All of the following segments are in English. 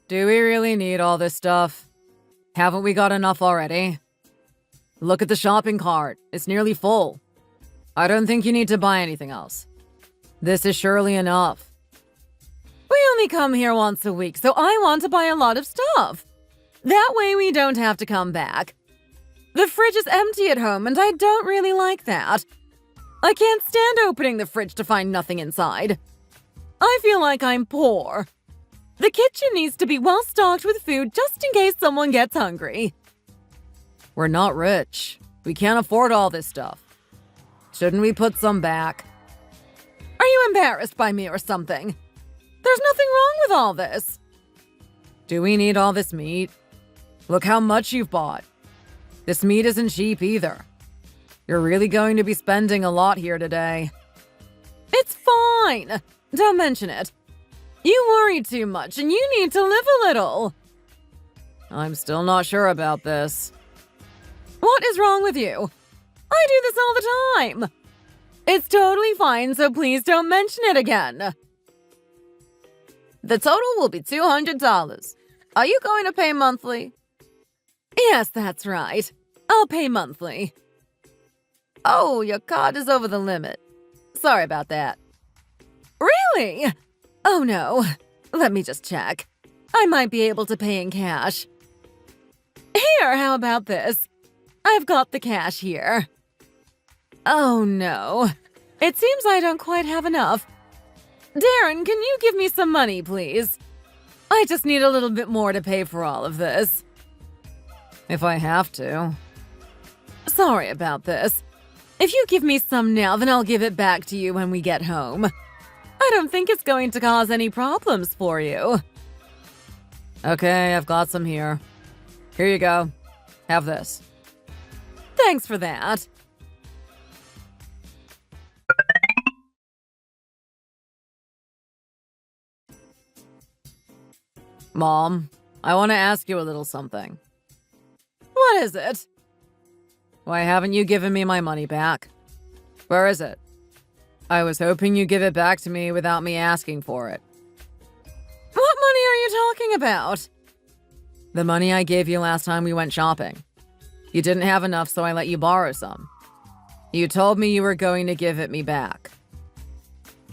Do we really need all this stuff? Haven't we got enough already? Look at the shopping cart. It's nearly full. I don't think you need to buy anything else. This is surely enough. We only come here once a week, so I want to buy a lot of stuff. That way we don't have to come back. The fridge is empty at home, and I don't really like that. I can't stand opening the fridge to find nothing inside. I feel like I'm poor. The kitchen needs to be well stocked with food just in case someone gets hungry. We're not rich. We can't afford all this stuff. Shouldn't we put some back? Are you embarrassed by me or something? There's nothing wrong with all this. Do we need all this meat? Look how much you've bought. This meat isn't cheap either. You're really going to be spending a lot here today. It's fine. Don't mention it. You worry too much and you need to live a little. I'm still not sure about this. What is wrong with you? I do this all the time. It's totally fine, so please don't mention it again. The total will be $200. Are you going to pay monthly? Yes, that's right. I'll pay monthly. Oh, your card is over the limit. Sorry about that. Really? Oh no. Let me just check. I might be able to pay in cash. Here, how about this? I've got the cash here. Oh no. It seems I don't quite have enough. Darren, can you give me some money, please? I just need a little bit more to pay for all of this. If I have to. Sorry about this. If you give me some now, then I'll give it back to you when we get home. I don't think it's going to cause any problems for you. Okay, I've got some here. Here you go. Have this. Thanks for that. Mom, I want to ask you a little something. What is it? Why haven't you given me my money back? Where is it? I was hoping you'd give it back to me without me asking for it. What money are you talking about? The money I gave you last time we went shopping. You didn't have enough, so I let you borrow some. You told me you were going to give it me back.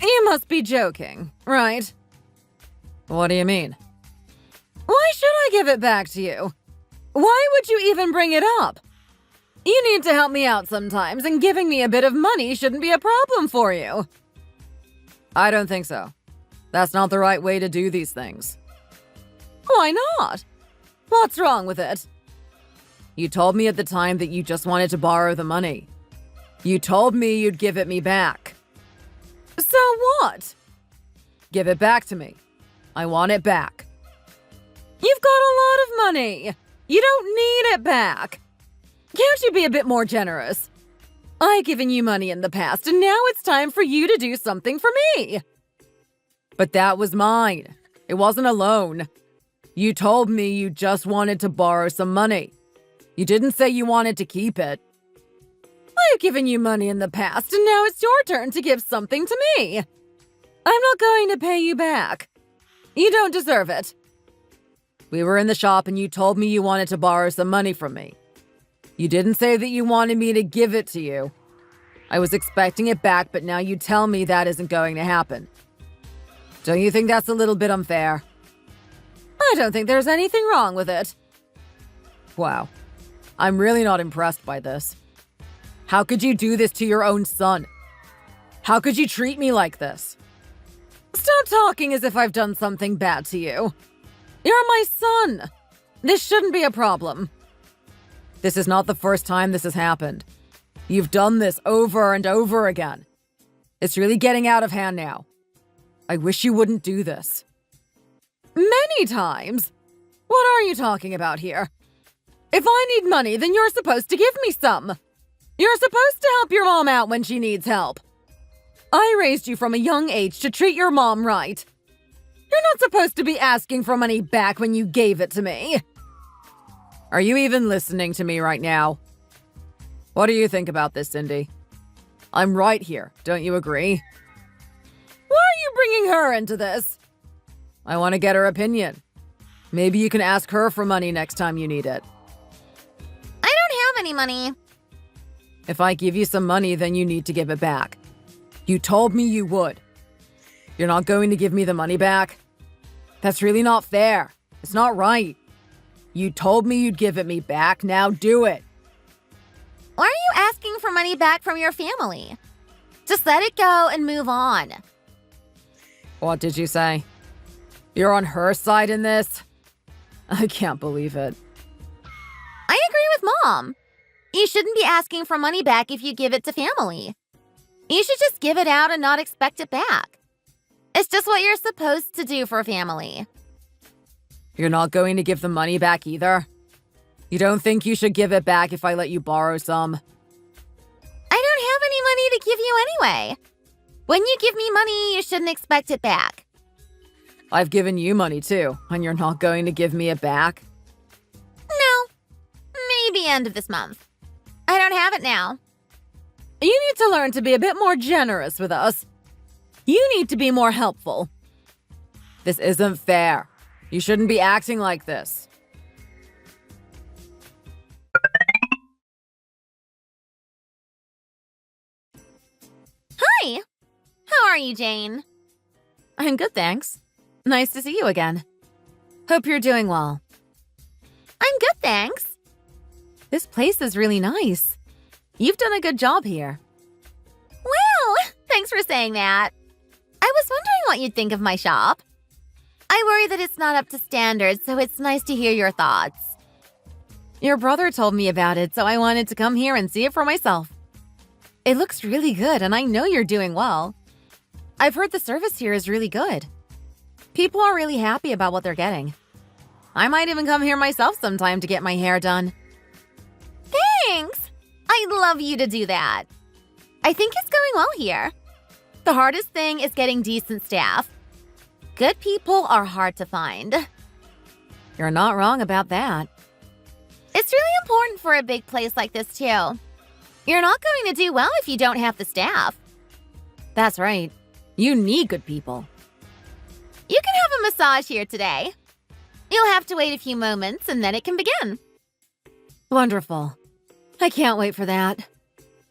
You must be joking, right? What do you mean? Why should I give it back to you? Why would you even bring it up? You need to help me out sometimes, and giving me a bit of money shouldn't be a problem for you. I don't think so. That's not the right way to do these things. Why not? What's wrong with it? You told me at the time that you just wanted to borrow the money. You told me you'd give it me back. So what? Give it back to me. I want it back. You've got a lot of money. You don't need it back. Can't you be a bit more generous? I've given you money in the past, and now it's time for you to do something for me. But that was mine. It wasn't a loan. You told me you just wanted to borrow some money. You didn't say you wanted to keep it. I've given you money in the past, and now it's your turn to give something to me. I'm not going to pay you back. You don't deserve it. We were in the shop, and you told me you wanted to borrow some money from me. You didn't say that you wanted me to give it to you. I was expecting it back, but now you tell me that isn't going to happen. Don't you think that's a little bit unfair? I don't think there's anything wrong with it. Wow. I'm really not impressed by this. How could you do this to your own son? How could you treat me like this? Stop talking as if I've done something bad to you. You're my son. This shouldn't be a problem. This is not the first time this has happened. You've done this over and over again. It's really getting out of hand now. I wish you wouldn't do this. Many times? What are you talking about here? If I need money, then you're supposed to give me some. You're supposed to help your mom out when she needs help. I raised you from a young age to treat your mom right. You're not supposed to be asking for money back when you gave it to me. Are you even listening to me right now? What do you think about this, Cindy? I'm right here, don't you agree? Why are you bringing her into this? I want to get her opinion. Maybe you can ask her for money next time you need it. I don't have any money. If I give you some money, then you need to give it back. You told me you would. You're not going to give me the money back? That's really not fair. It's not right. You told me you'd give it me back. Now do it. Why are you asking for money back from your family? Just let it go and move on. What did you say? You're on her side in this? I can't believe it. I agree with Mom. You shouldn't be asking for money back if you give it to family. You should just give it out and not expect it back. It's just what you're supposed to do for family. You're not going to give the money back either? You don't think you should give it back if I let you borrow some? I don't have any money to give you anyway. When you give me money, you shouldn't expect it back. I've given you money too, and you're not going to give me it back? No. Maybe end of this month. I don't have it now. You need to learn to be a bit more generous with us. You need to be more helpful. This isn't fair. You shouldn't be acting like this. Hi! How are you, Jane? I'm good, thanks. Nice to see you again. Hope you're doing well. I'm good, thanks. This place is really nice. You've done a good job here. Well, thanks for saying that. I was wondering what you'd think of my shop. I worry that it's not up to standards, so it's nice to hear your thoughts. Your brother told me about it, so I wanted to come here and see it for myself. It looks really good, and I know you're doing well. I've heard the service here is really good. People are really happy about what they're getting. I might even come here myself sometime to get my hair done. Thanks! I'd love you to do that. I think it's going well here. The hardest thing is getting decent staff. Good people are hard to find. You're not wrong about that. It's really important for a big place like this, too. You're not going to do well if you don't have the staff. That's right. You need good people. You can have a massage here today. You'll have to wait a few moments and then it can begin. Wonderful. I can't wait for that.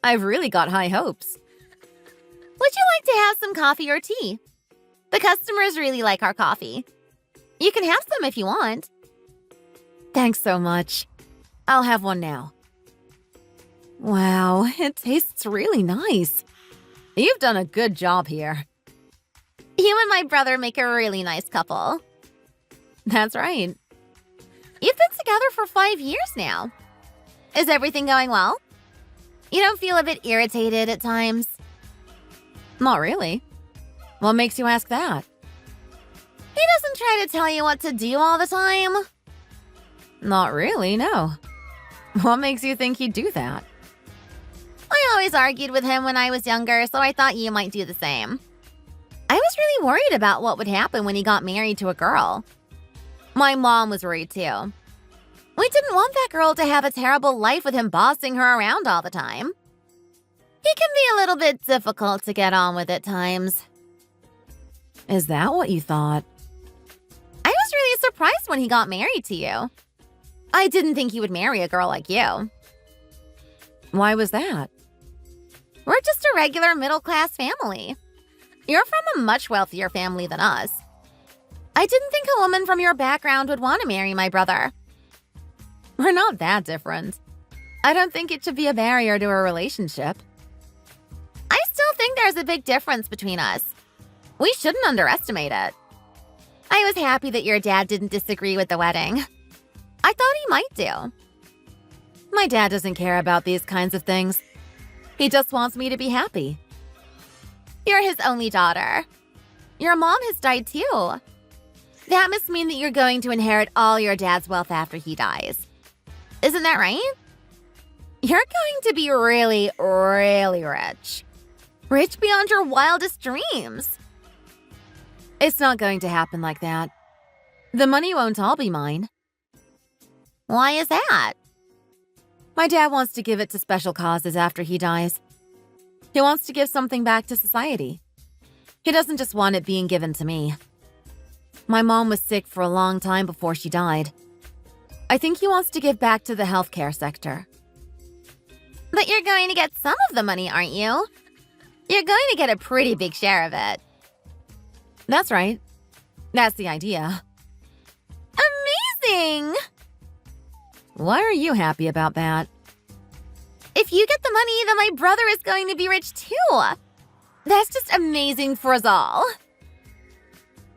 I've really got high hopes. Would you like to have some coffee or tea? The customers really like our coffee. You can have some if you want. Thanks so much. I'll have one now. Wow, it tastes really nice. You've done a good job here. You and my brother make a really nice couple. That's right. You've been together for 5 years now. Is everything going well? You don't feel a bit irritated at times? Not really. What makes you ask that? He doesn't try to tell you what to do all the time? Not really, no. What makes you think he'd do that? I always argued with him when I was younger, so I thought you might do the same. I was really worried about what would happen when he got married to a girl. My mom was worried too. We didn't want that girl to have a terrible life with him bossing her around all the time. He can be a little bit difficult to get on with at times. Is that what you thought? I was really surprised when he got married to you. I didn't think he would marry a girl like you. Why was that? We're just a regular middle-class family. You're from a much wealthier family than us. I didn't think a woman from your background would want to marry my brother. We're not that different. I don't think it should be a barrier to a relationship. I still think there's a big difference between us. We shouldn't underestimate it. I was happy that your dad didn't disagree with the wedding. I thought he might do. My dad doesn't care about these kinds of things. He just wants me to be happy. You're his only daughter. Your mom has died too. That must mean that you're going to inherit all your dad's wealth after he dies. Isn't that right? You're going to be really, really rich. Rich beyond your wildest dreams. It's not going to happen like that. The money won't all be mine. Why is that? My dad wants to give it to special causes after he dies. He wants to give something back to society. He doesn't just want it being given to me. My mom was sick for a long time before she died. I think he wants to give back to the healthcare sector. But you're going to get some of the money, aren't you? You're going to get a pretty big share of it. That's right. That's the idea. Amazing! Why are you happy about that? If you get the money, then my brother is going to be rich too. That's just amazing for us all.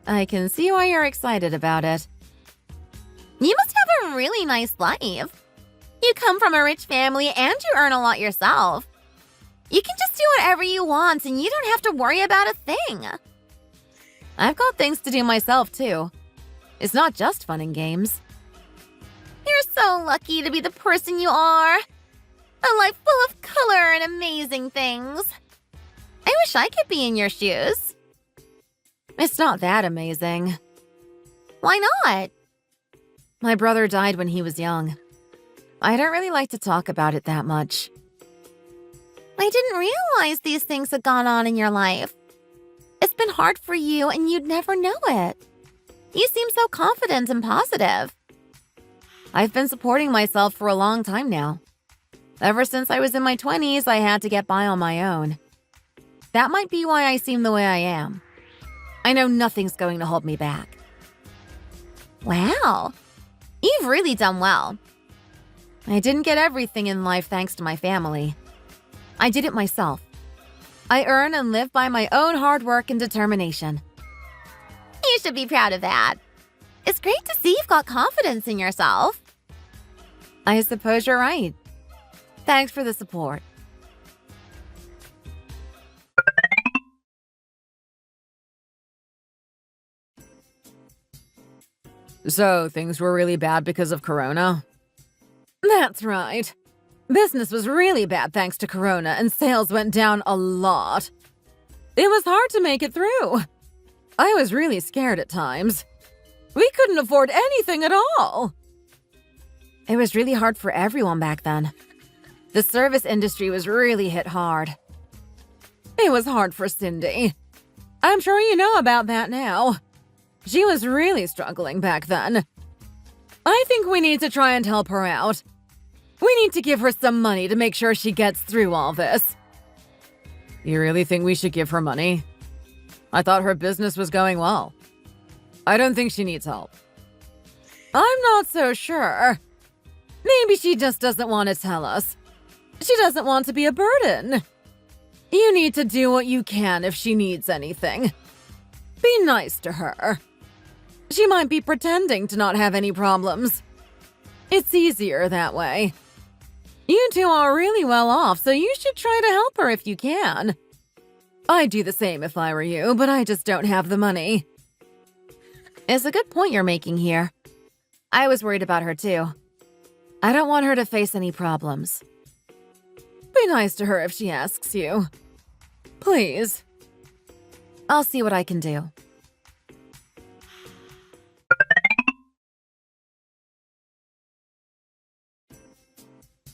I can see why you're excited about it. You must have a really nice life. You come from a rich family and you earn a lot yourself. You can just do whatever you want and you don't have to worry about a thing. I've got things to do myself, too. It's not just fun and games. You're so lucky to be the person you are. A life full of color and amazing things. I wish I could be in your shoes. It's not that amazing. Why not? My brother died when he was young. I don't really like to talk about it that much. I didn't realize these things had gone on in your life. It's been hard for you and you'd never know it. You seem so confident and positive. I've been supporting myself for a long time now. Ever since I was in my 20s, I had to get by on my own. That might be why I seem the way I am. I know nothing's going to hold me back. Wow. You've really done well. I didn't get everything in life thanks to my family. I did it myself. I earn and live by my own hard work and determination. You should be proud of that. It's great to see you've got confidence in yourself. I suppose you're right. Thanks for the support. So, things were really bad because of Corona? That's right. Business was really bad thanks to Corona, and sales went down a lot. It was hard to make it through. I was really scared at times. We couldn't afford anything at all. It was really hard for everyone back then. The service industry was really hit hard. It was hard for Cindy. I'm sure you know about that now. She was really struggling back then. I think we need to try and help her out. We need to give her some money to make sure she gets through all this. You really think we should give her money? I thought her business was going well. I don't think she needs help. I'm not so sure. Maybe she just doesn't want to tell us. She doesn't want to be a burden. You need to do what you can if she needs anything. Be nice to her. She might be pretending to not have any problems. It's easier that way. You two are really well off, so you should try to help her if you can. I'd do the same if I were you, but I just don't have the money. It's a good point you're making here. I was worried about her too. I don't want her to face any problems. Be nice to her if she asks you. Please. I'll see what I can do.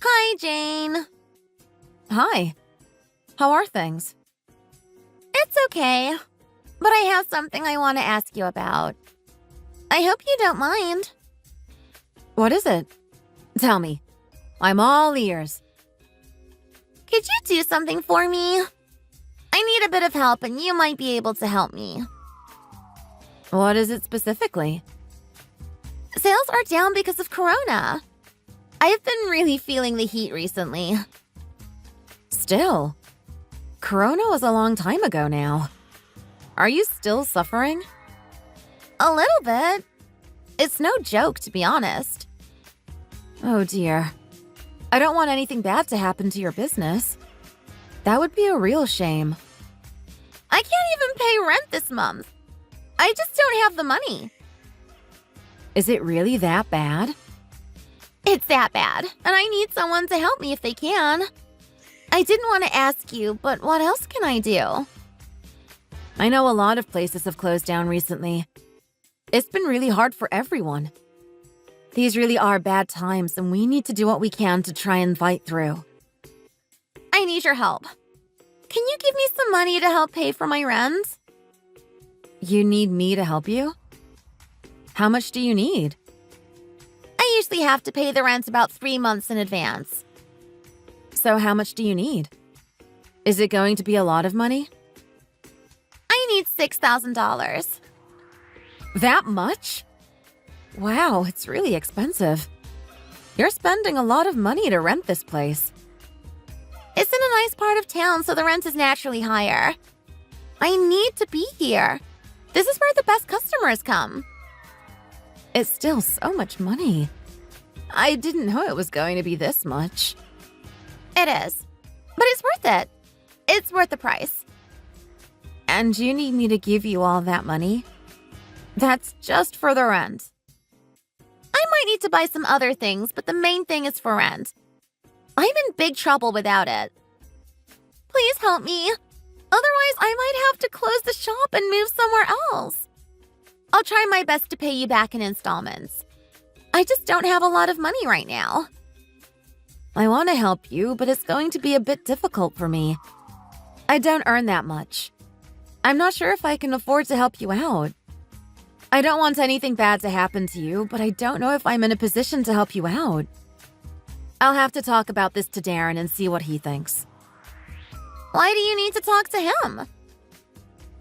Hi, Jane. Hi. How are things? It's okay, but I have something I want to ask you about. I hope you don't mind. What is it? Tell me. I'm all ears. Could you do something for me? I need a bit of help and you might be able to help me. What is it specifically? Sales are down because of Corona. I've been really feeling the heat recently. Still. Corona was a long time ago now. Are you still suffering? A little bit. It's no joke, to be honest. Oh dear. I don't want anything bad to happen to your business. That would be a real shame. I can't even pay rent this month. I just don't have the money. Is it really that bad? It's that bad, and I need someone to help me if they can. I didn't want to ask you, but what else can I do? I know a lot of places have closed down recently. It's been really hard for everyone. These really are bad times, and we need to do what we can to try and fight through. I need your help. Can you give me some money to help pay for my rent? You need me to help you? How much do you need? I usually have to pay the rent about 3 months in advance. So how much do you need? Is it going to be a lot of money? I need $6,000. That much? Wow, it's really expensive. You're spending a lot of money to rent this place. It's in a nice part of town, so the rent is naturally higher. I need to be here. This is where the best customers come. It's still so much money. I didn't know it was going to be this much. It is. But it's worth it. It's worth the price. And you need me to give you all that money? That's just for the rent. I might need to buy some other things, but the main thing is for rent. I'm in big trouble without it. Please help me. Otherwise, I might have to close the shop and move somewhere else. I'll try my best to pay you back in installments. I just don't have a lot of money right now. I want to help you, but it's going to be a bit difficult for me. I don't earn that much. I'm not sure if I can afford to help you out. I don't want anything bad to happen to you, but I don't know if I'm in a position to help you out. I'll have to talk about this to Darren and see what he thinks. Why do you need to talk to him?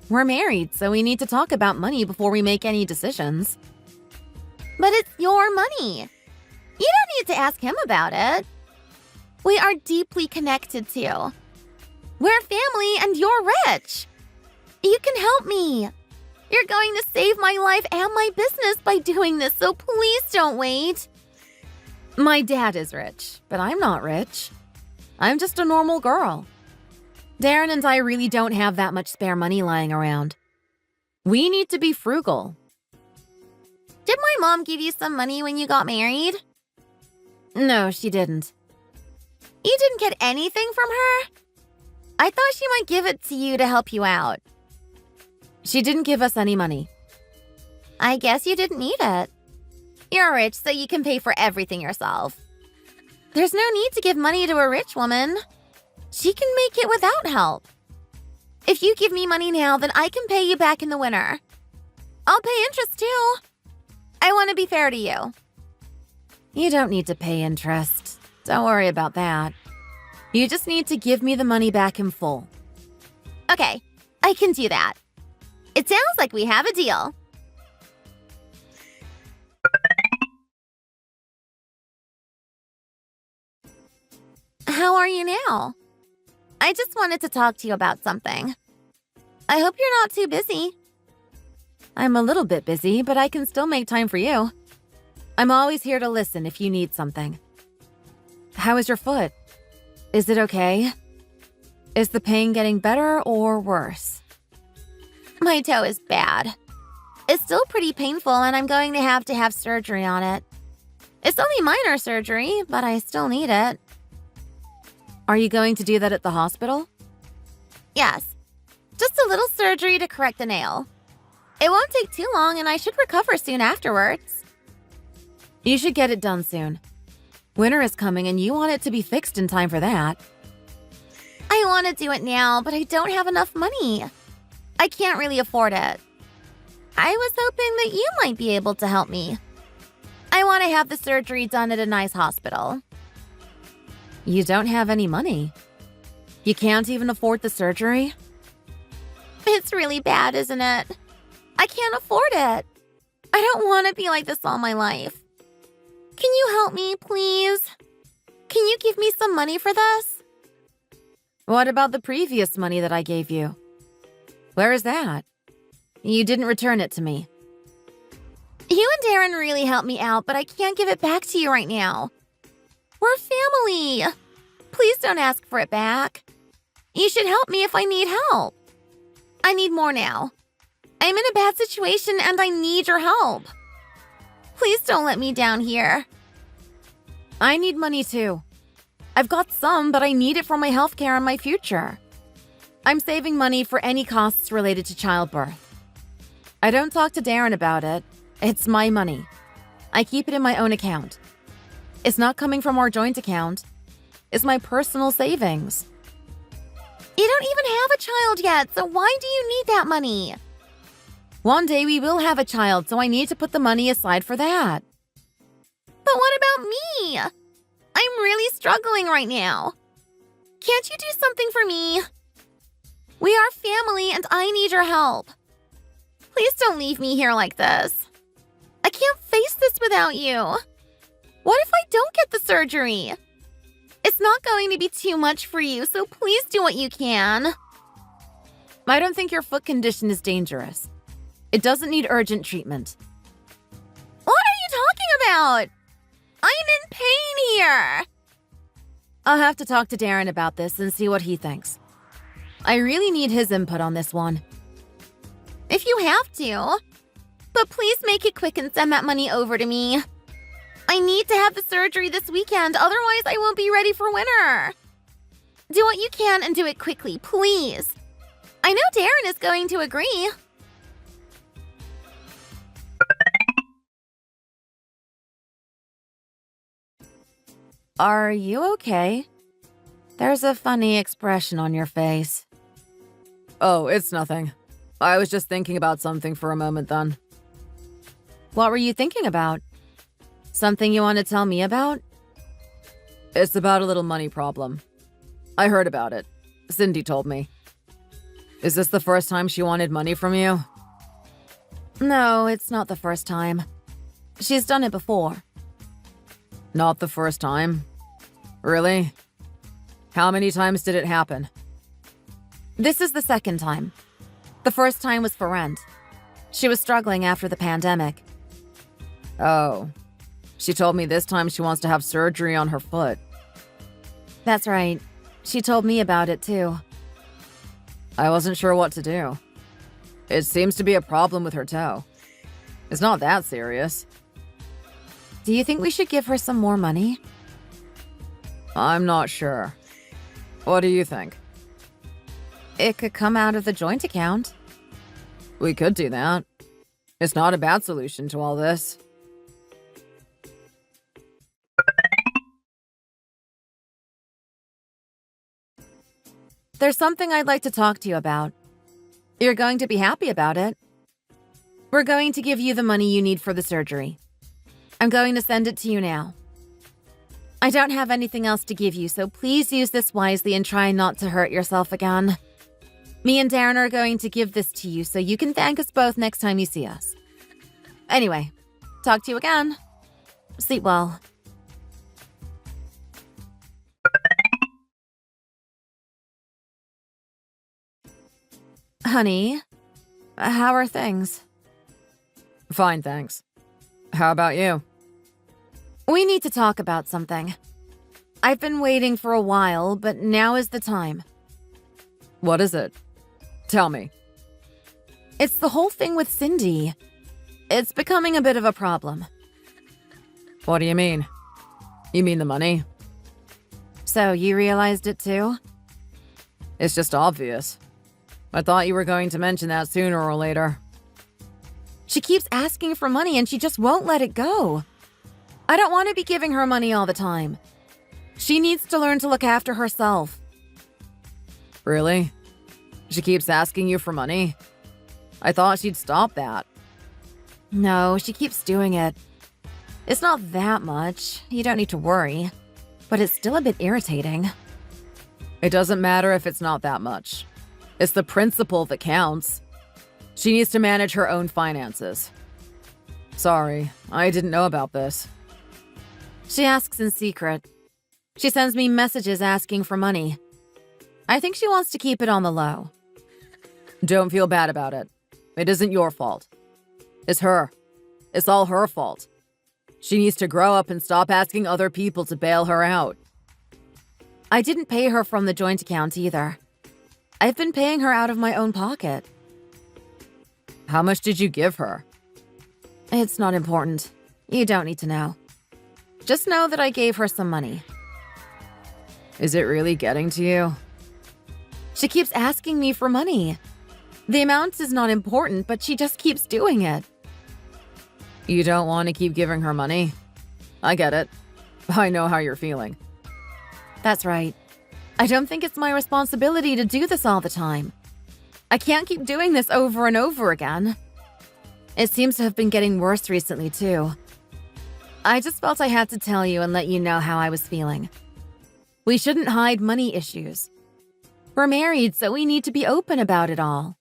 We're married, so we need to talk about money before we make any decisions. But it's your money. You don't need to ask him about it. We are deeply connected too. We're family and you're rich. You can help me. You're going to save my life and my business by doing this, so please don't wait. My dad is rich, but I'm not rich. I'm just a normal girl. Darren and I really don't have that much spare money lying around. We need to be frugal. Did my mom give you some money when you got married? No, she didn't. You didn't get anything from her? I thought she might give it to you to help you out. She didn't give us any money. I guess you didn't need it. You're rich, so you can pay for everything yourself. There's no need to give money to a rich woman. She can make it without help. If you give me money now, then I can pay you back in the winter. I'll pay interest too. I want to be fair to you. You don't need to pay interest. Don't worry about that. You just need to give me the money back in full. Okay, I can do that. It sounds like we have a deal. How are you now? I just wanted to talk to you about something. I hope you're not too busy. I'm a little bit busy, but I can still make time for you. I'm always here to listen if you need something. How is your foot? Is it okay? Is the pain getting better or worse? My toe is bad. It's still pretty painful and I'm going to have surgery on it. It's only minor surgery, but I still need it. Are you going to do that at the hospital? Yes. Just a little surgery to correct the nail. It won't take too long and I should recover soon afterwards. You should get it done soon. Winter is coming and you want it to be fixed in time for that. I want to do it now, but I don't have enough money. I can't really afford it. I was hoping that you might be able to help me. I want to have the surgery done at a nice hospital. You don't have any money. You can't even afford the surgery? It's really bad, isn't it? I can't afford it. I don't want to be like this all my life. Can you help me, please? Can you give me some money for this? What about the previous money that I gave you? Where is that? You didn't return it to me. You and Darren really helped me out, but I can't give it back to you right now. We're family. Please don't ask for it back. You should help me if I need help. I need more now. I'm in a bad situation and I need your help. Please don't let me down here. I need money too. I've got some, but I need it for my healthcare and my future. I'm saving money for any costs related to childbirth. I don't talk to Darren about it. It's my money. I keep it in my own account. It's not coming from our joint account. It's my personal savings. You don't even have a child yet, so why do you need that money? One day we will have a child, so I need to put the money aside for that. But what about me? I'm really struggling right now. Can't you do something for me? We are family and I need your help. Please don't leave me here like this. I can't face this without you. What if I don't get the surgery? It's not going to be too much for you, so please do what you can. I don't think your foot condition is dangerous. It doesn't need urgent treatment. What are you talking about? I'm in pain here. I'll have to talk to Darren about this and see what he thinks. I really need his input on this one. If you have to. But please make it quick and send that money over to me. I need to have the surgery this weekend, otherwise I won't be ready for winter. Do what you can and do it quickly, please. I know Darren is going to agree. Are you okay? There's a funny expression on your face. Oh, it's nothing. I was just thinking about something for a moment then. What were you thinking about? Something you want to tell me about? It's about a little money problem. I heard about it. Cindy told me. Is this the first time she wanted money from you? No, it's not the first time. She's done it before. Not the first time? Really? How many times did it happen? This is the second time. The first time was for rent. She was struggling after the pandemic. Oh. She told me this time she wants to have surgery on her foot. That's right. She told me about it too. I wasn't sure what to do. It seems to be a problem with her toe. It's not that serious. Do you think we should give her some more money? I'm not sure. What do you think? It could come out of the joint account. We could do that. It's not a bad solution to all this. There's something I'd like to talk to you about. You're going to be happy about it. We're going to give you the money you need for the surgery. I'm going to send it to you now. I don't have anything else to give you, so please use this wisely and try not to hurt yourself again. Me and Darren are going to give this to you so you can thank us both next time you see us. Anyway, talk to you again. Sleep well. Honey, how are things? Fine, thanks. How about you? We need to talk about something. I've been waiting for a while, but now is the time. What is it? Tell me. It's the whole thing with Cindy. It's becoming a bit of a problem. What do you mean? You mean the money? So you realized it too? It's just obvious. I thought you were going to mention that sooner or later. She keeps asking for money and she just won't let it go. I don't want to be giving her money all the time. She needs to learn to look after herself. Really? She keeps asking you for money? I thought she'd stop that. No, she keeps doing it. It's not that much. You don't need to worry. But it's still a bit irritating. It doesn't matter if it's not that much. It's the principle that counts. She needs to manage her own finances. Sorry, I didn't know about this. She asks in secret. She sends me messages asking for money. I think she wants to keep it on the low. Don't feel bad about it. It isn't your fault. It's her. It's all her fault. She needs to grow up and stop asking other people to bail her out. I didn't pay her from the joint account either. I've been paying her out of my own pocket. How much did you give her? It's not important. You don't need to know. Just know that I gave her some money. Is it really getting to you? She keeps asking me for money. The amount is not important, but she just keeps doing it. You don't want to keep giving her money? I get it. I know how you're feeling. That's right. I don't think it's my responsibility to do this all the time. I can't keep doing this over and over again. It seems to have been getting worse recently, too. I just felt I had to tell you and let you know how I was feeling. We shouldn't hide money issues. We're married, so we need to be open about it all.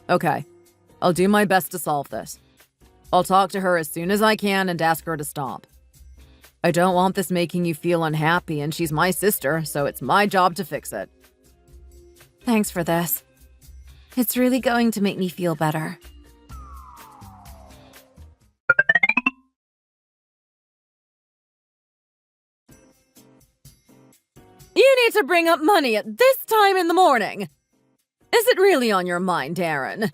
Okay, I'll do my best to solve this. I'll talk to her as soon as I can and ask her to stop. I don't want this making you feel unhappy, and she's my sister, so it's my job to fix it. Thanks for this. It's really going to make me feel better. You need to bring up money at this time in the morning. Is it really on your mind, Darren?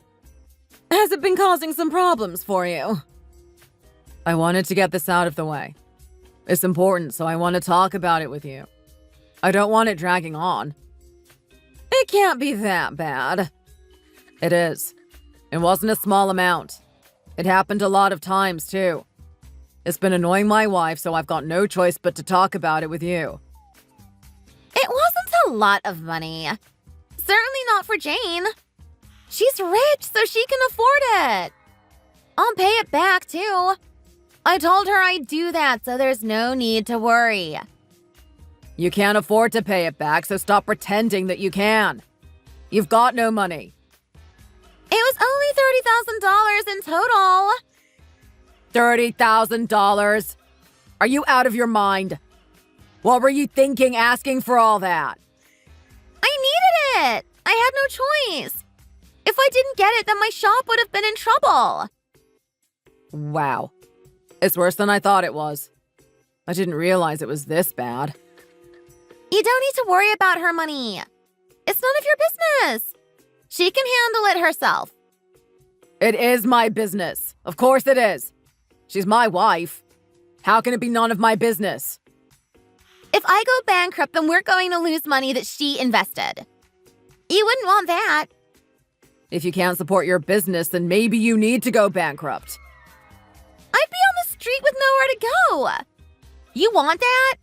Has it been causing some problems for you? I wanted to get this out of the way. It's important, so I want to talk about it with you. I don't want it dragging on. It can't be that bad. It is. It wasn't a small amount. It happened a lot of times, too. It's been annoying my wife, so I've got no choice but to talk about it with you. It wasn't a lot of money. Certainly not for Jane. She's rich, so she can afford it. I'll pay it back, too. I told her I'd do that, so there's no need to worry. You can't afford to pay it back, so stop pretending that you can. You've got no money. It was only $30,000 in total. $30,000? Are you out of your mind? What were you thinking asking for all that? I needed it. I had no choice. If I didn't get it, then my shop would have been in trouble. Wow. It's worse than I thought it was. I didn't realize it was this bad. You don't need to worry about her money. It's none of your business. She can handle it herself. It is my business. Of course it is. She's my wife. How can it be none of my business? If I go bankrupt, then we're going to lose money that she invested. You wouldn't want that. If you can't support your business, then maybe you need to go bankrupt. I'd be on the street with nowhere to go. You want that?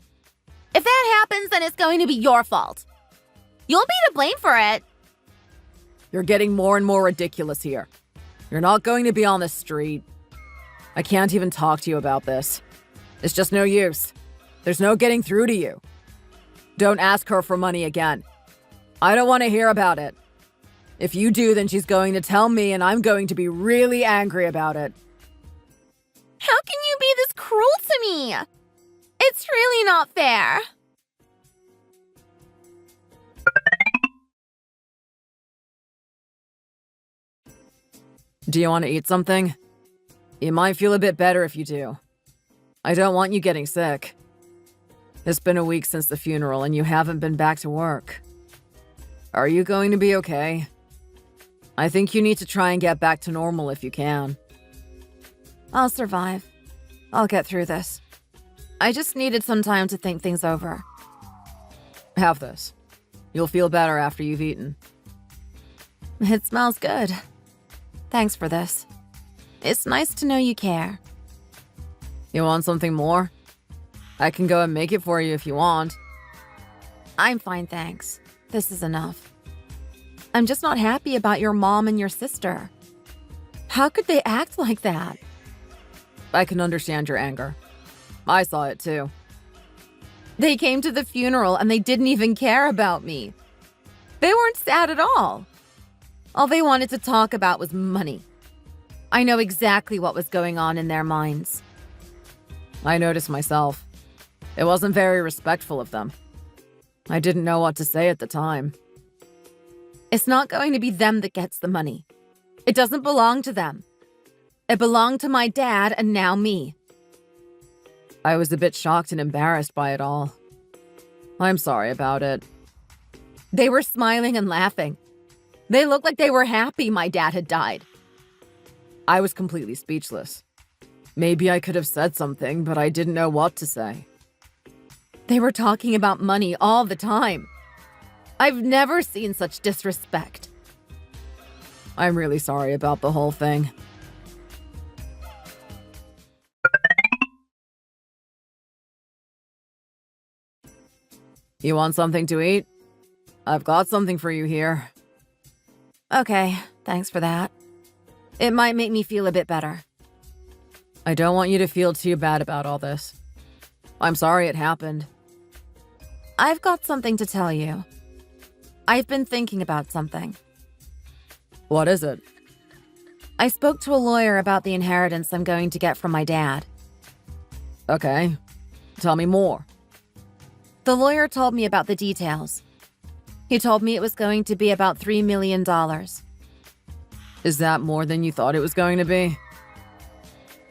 If that happens, then it's going to be your fault. You'll be to blame for it. You're getting more and more ridiculous here. You're not going to be on the street. I can't even talk to you about this. It's just no use. There's no getting through to you. Don't ask her for money again. I don't want to hear about it. If you do, then she's going to tell me, and I'm going to be really angry about it. How can you be this cruel to me? It's really not fair. Do you want to eat something? You might feel a bit better if you do. I don't want you getting sick. It's been a week since the funeral, and you haven't been back to work. Are you going to be okay? I think you need to try and get back to normal if you can. I'll survive. I'll get through this. I just needed some time to think things over. Have this. You'll feel better after you've eaten. It smells good. Thanks for this. It's nice to know you care. You want something more? I can go and make it for you if you want. I'm fine, thanks. This is enough. I'm just not happy about your mom and your sister. How could they act like that? I can understand your anger. I saw it too. They came to the funeral and they didn't even care about me. They weren't sad at all. All they wanted to talk about was money. I know exactly what was going on in their minds. I noticed myself. It wasn't very respectful of them. I didn't know what to say at the time. It's not going to be them that gets the money. It doesn't belong to them. It belonged to my dad and now me. I was a bit shocked and embarrassed by it all. I'm sorry about it. They were smiling and laughing. They looked like they were happy my dad had died. I was completely speechless. Maybe I could have said something, but I didn't know what to say. They were talking about money all the time. I've never seen such disrespect. I'm really sorry about the whole thing. You want something to eat? I've got something for you here. Okay, thanks for that. It might make me feel a bit better. I don't want you to feel too bad about all this. I'm sorry it happened. I've got something to tell you. I've been thinking about something. What is it? I spoke to a lawyer about the inheritance I'm going to get from my dad. Okay. Tell me more. The lawyer told me about the details. He told me it was going to be about $3 million. Is that more than you thought it was going to be?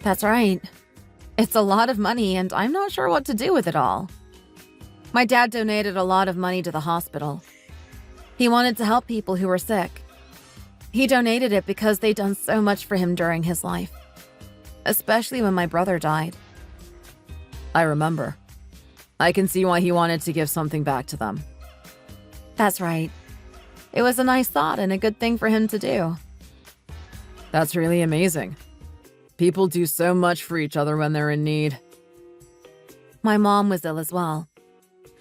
That's right. It's a lot of money, and I'm not sure what to do with it all. My dad donated a lot of money to the hospital. He wanted to help people who were sick. He donated it because they'd done so much for him during his life, especially when my brother died. I remember. I can see why he wanted to give something back to them. That's right. It was a nice thought and a good thing for him to do. That's really amazing. People do so much for each other when they're in need. My mom was ill as well.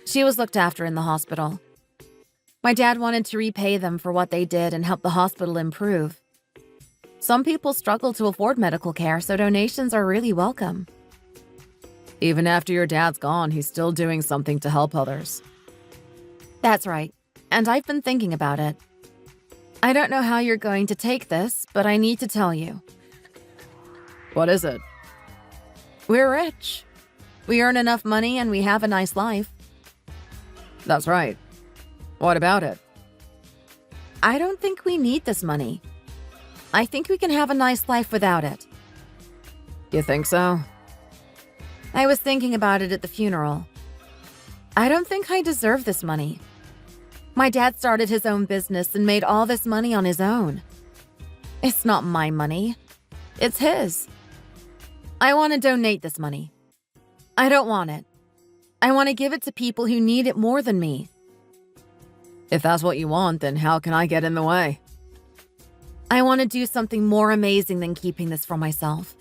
She was looked after in the hospital. My dad wanted to repay them for what they did and help the hospital improve. Some people struggle to afford medical care, so donations are really welcome. Even after your dad's gone, he's still doing something to help others. That's right, and I've been thinking about it. I don't know how you're going to take this, but I need to tell you. What is it? We're rich. We earn enough money and we have a nice life. That's right. What about it? I don't think we need this money. I think we can have a nice life without it. You think so? I was thinking about it at the funeral. I don't think I deserve this money. My dad started his own business and made all this money on his own. It's not my money. It's his. I want to donate this money. I don't want it. I want to give it to people who need it more than me. If that's what you want, then how can I get in the way? I want to do something more amazing than keeping this for myself.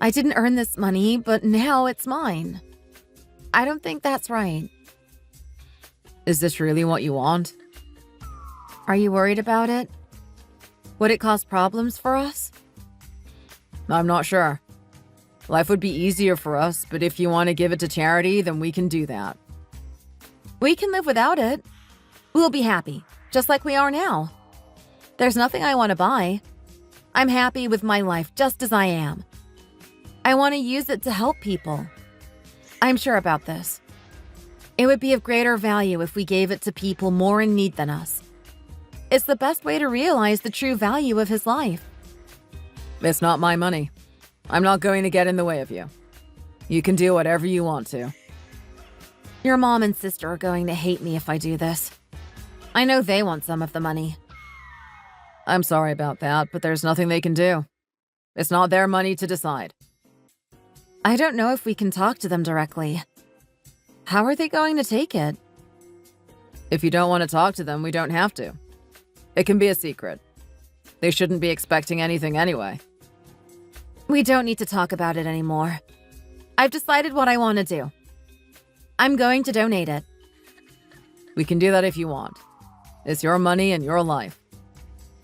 I didn't earn this money, but now it's mine. I don't think that's right. Is this really what you want? Are you worried about it? Would it cause problems for us? I'm not sure. Life would be easier for us, but if you want to give it to charity, then we can do that. We can live without it. We'll be happy, just like we are now. There's nothing I want to buy. I'm happy with my life just as I am. I want to use it to help people. I'm sure about this. It would be of greater value if we gave it to people more in need than us. It's the best way to realize the true value of his life. It's not my money. I'm not going to get in the way of you. You can do whatever you want to. Your mom and sister are going to hate me if I do this. I know they want some of the money. I'm sorry about that, but there's nothing they can do. It's not their money to decide. I don't know if we can talk to them directly. How are they going to take it? If you don't want to talk to them, we don't have to. It can be a secret. They shouldn't be expecting anything anyway. We don't need to talk about it anymore. I've decided what I want to do. I'm going to donate it. We can do that if you want. It's your money and your life.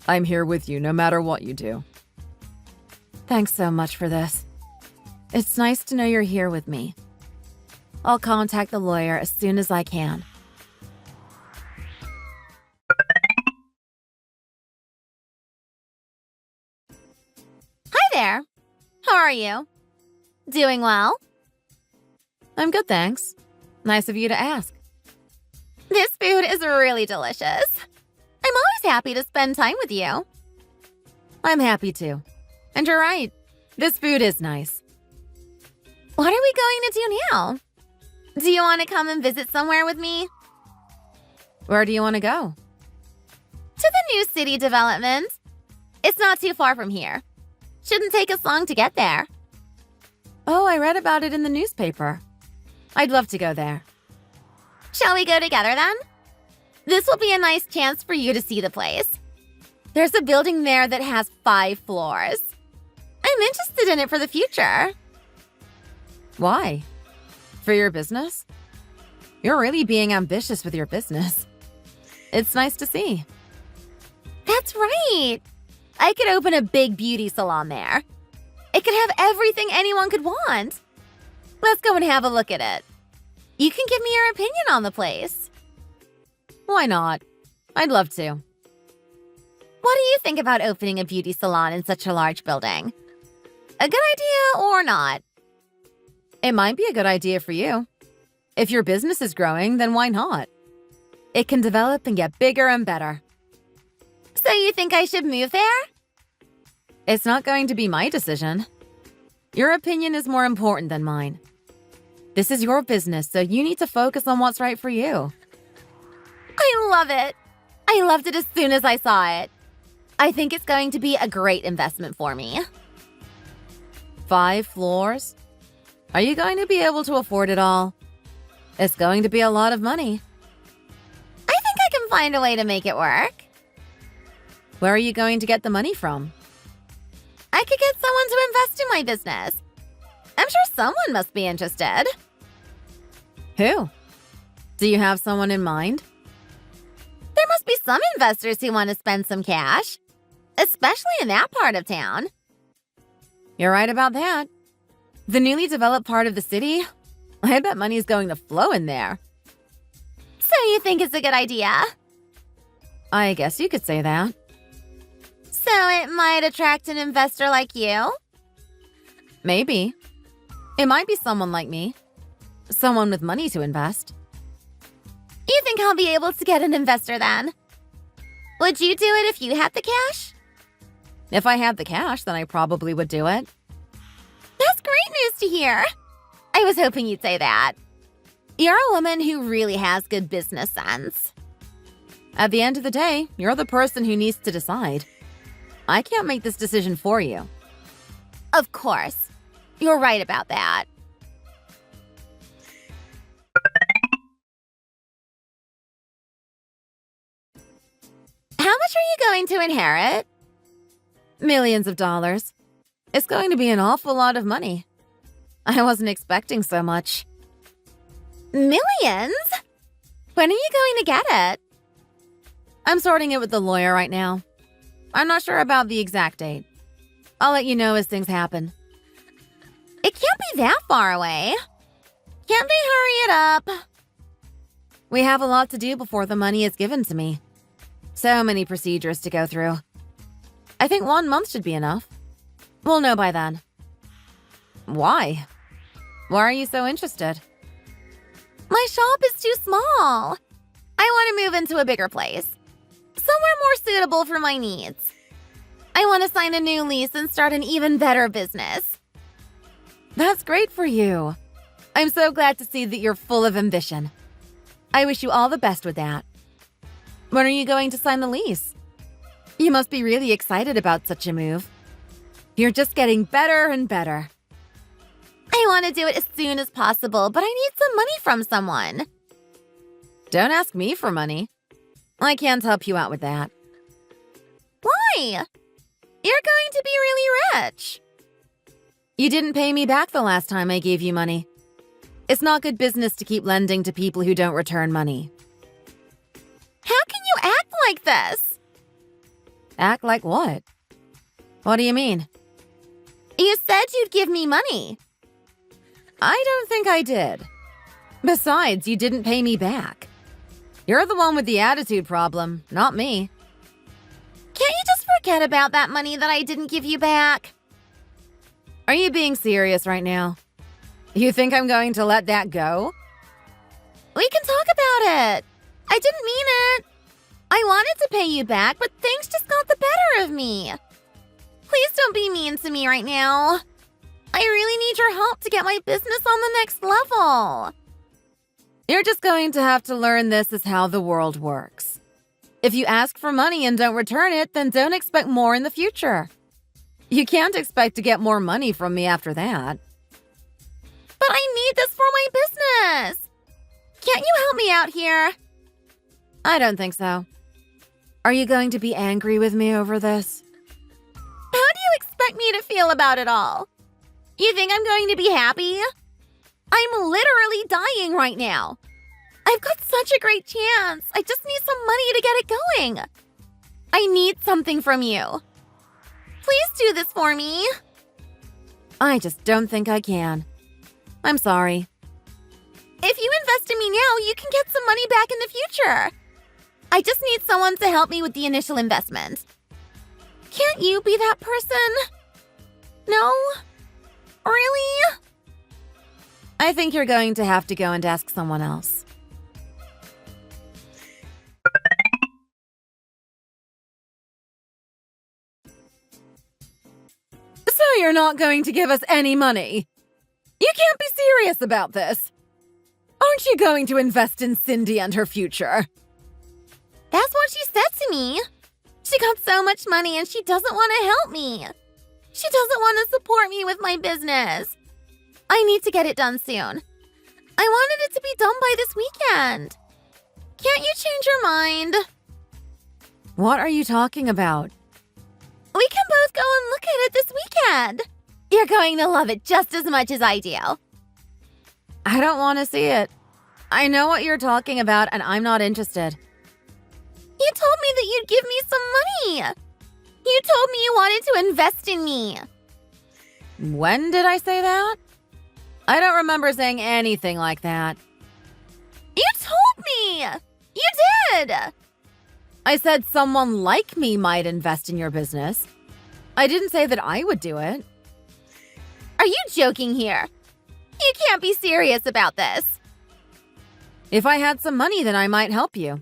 I'm here with you no matter what you do. Thanks so much for this. It's nice to know you're here with me. I'll contact the lawyer as soon as I can. Hi there. How are you? Doing well? I'm good, thanks. Nice of you to ask. This food is really delicious. I'm always happy to spend time with you. I'm happy too. And you're right. This food is nice. What are we going to do now? Do you want to come and visit somewhere with me? Where do you want to go? To the new city development. It's not too far from here. Shouldn't take us long to get there. Oh, I read about it in the newspaper. I'd love to go there. Shall we go together then? This will be a nice chance for you to see the place. There's a building there that has 5 floors. I'm interested in it for the future. Why? For your business? You're really being ambitious with your business. It's nice to see. That's right. I could open a big beauty salon there. It could have everything anyone could want. Let's go and have a look at it. You can give me your opinion on the place. Why not? I'd love to. What do you think about opening a beauty salon in such a large building? A good idea or not? It might be a good idea for you. If your business is growing, then why not? It can develop and get bigger and better. So you think I should move there? It's not going to be my decision. Your opinion is more important than mine. This is your business, so you need to focus on what's right for you. I love it. I loved it as soon as I saw it. I think it's going to be a great investment for me. 5 floors? Are you going to be able to afford it all? It's going to be a lot of money. I think I can find a way to make it work. Where are you going to get the money from? I could get someone to invest in my business. I'm sure someone must be interested. Who? Do you have someone in mind? There must be some investors who want to spend some cash, especially in that part of town. You're right about that. The newly developed part of the city, I bet money is going to flow in there. So you think it's a good idea? I guess you could say that. So it might attract an investor like you? Maybe. It might be someone like me. Someone with money to invest. You think I'll be able to get an investor then? Would you do it if you had the cash? If I had the cash, then I probably would do it. That's great news to hear. I was hoping you'd say that. You're a woman who really has good business sense. At the end of the day, you're the person who needs to decide. I can't make this decision for you. Of course. You're right about that. How much are you going to inherit? Millions of dollars. It's going to be an awful lot of money. I wasn't expecting so much. Millions? When are you going to get it? I'm sorting it with the lawyer right now. I'm not sure about the exact date. I'll let you know as things happen. It can't be that far away. Can't they hurry it up? We have a lot to do before the money is given to me. So many procedures to go through. I think 1 month should be enough. We'll know by then. Why? Why are you so interested? My shop is too small. I want to move into a bigger place. Somewhere more suitable for my needs. I want to sign a new lease and start an even better business. That's great for you. I'm so glad to see that you're full of ambition. I wish you all the best with that. When are you going to sign the lease? You must be really excited about such a move. You're just getting better and better. I want to do it as soon as possible, but I need some money from someone. Don't ask me for money. I can't help you out with that. Why? You're going to be really rich. You didn't pay me back the last time I gave you money. It's not good business to keep lending to people who don't return money. How can you act like this? Act like what? What do you mean? You said you'd give me money. I don't think I did. Besides, you didn't pay me back. You're the one with the attitude problem, not me. Can't you just forget about that money that I didn't give you back? Are you being serious right now? You think I'm going to let that go? We can talk about it. I didn't mean it. I wanted to pay you back, but things just got the better of me. Please don't be mean to me right now. I really need your help to get my business on the next level. You're just going to have to learn this is how the world works. If you ask for money and don't return it, then don't expect more in the future. You can't expect to get more money from me after that. But I need this for my business. Can't you help me out here? I don't think so. Are you going to be angry with me over this? How do you expect me to feel about it all? You think I'm going to be happy? I'm literally dying right now. I've got such a great chance. I just need some money to get it going. I need something from you. Please do this for me. I just don't think I can. I'm sorry. If you invest in me now, you can get some money back in the future. I just need someone to help me with the initial investment. Can't you be that person? No? Really? I think you're going to have to go and ask someone else. So you're not going to give us any money? You can't be serious about this. Aren't you going to invest in Cindy and her future? That's what she said to me. She got so much money and she doesn't want to help me. She doesn't want to support me with my business. I need to get it done soon. I wanted it to be done by this weekend. Can't you change your mind? What are you talking about? We can both go and look at it this weekend. You're going to love it just as much as I do. I don't want to see it. I know what you're talking about and I'm not interested. You told me that you'd give me some money. You told me you wanted to invest in me. When did I say that? I don't remember saying anything like that. You told me! You did! I said someone like me might invest in your business. I didn't say that I would do it. Are you joking here? You can't be serious about this. If I had some money, then I might help you.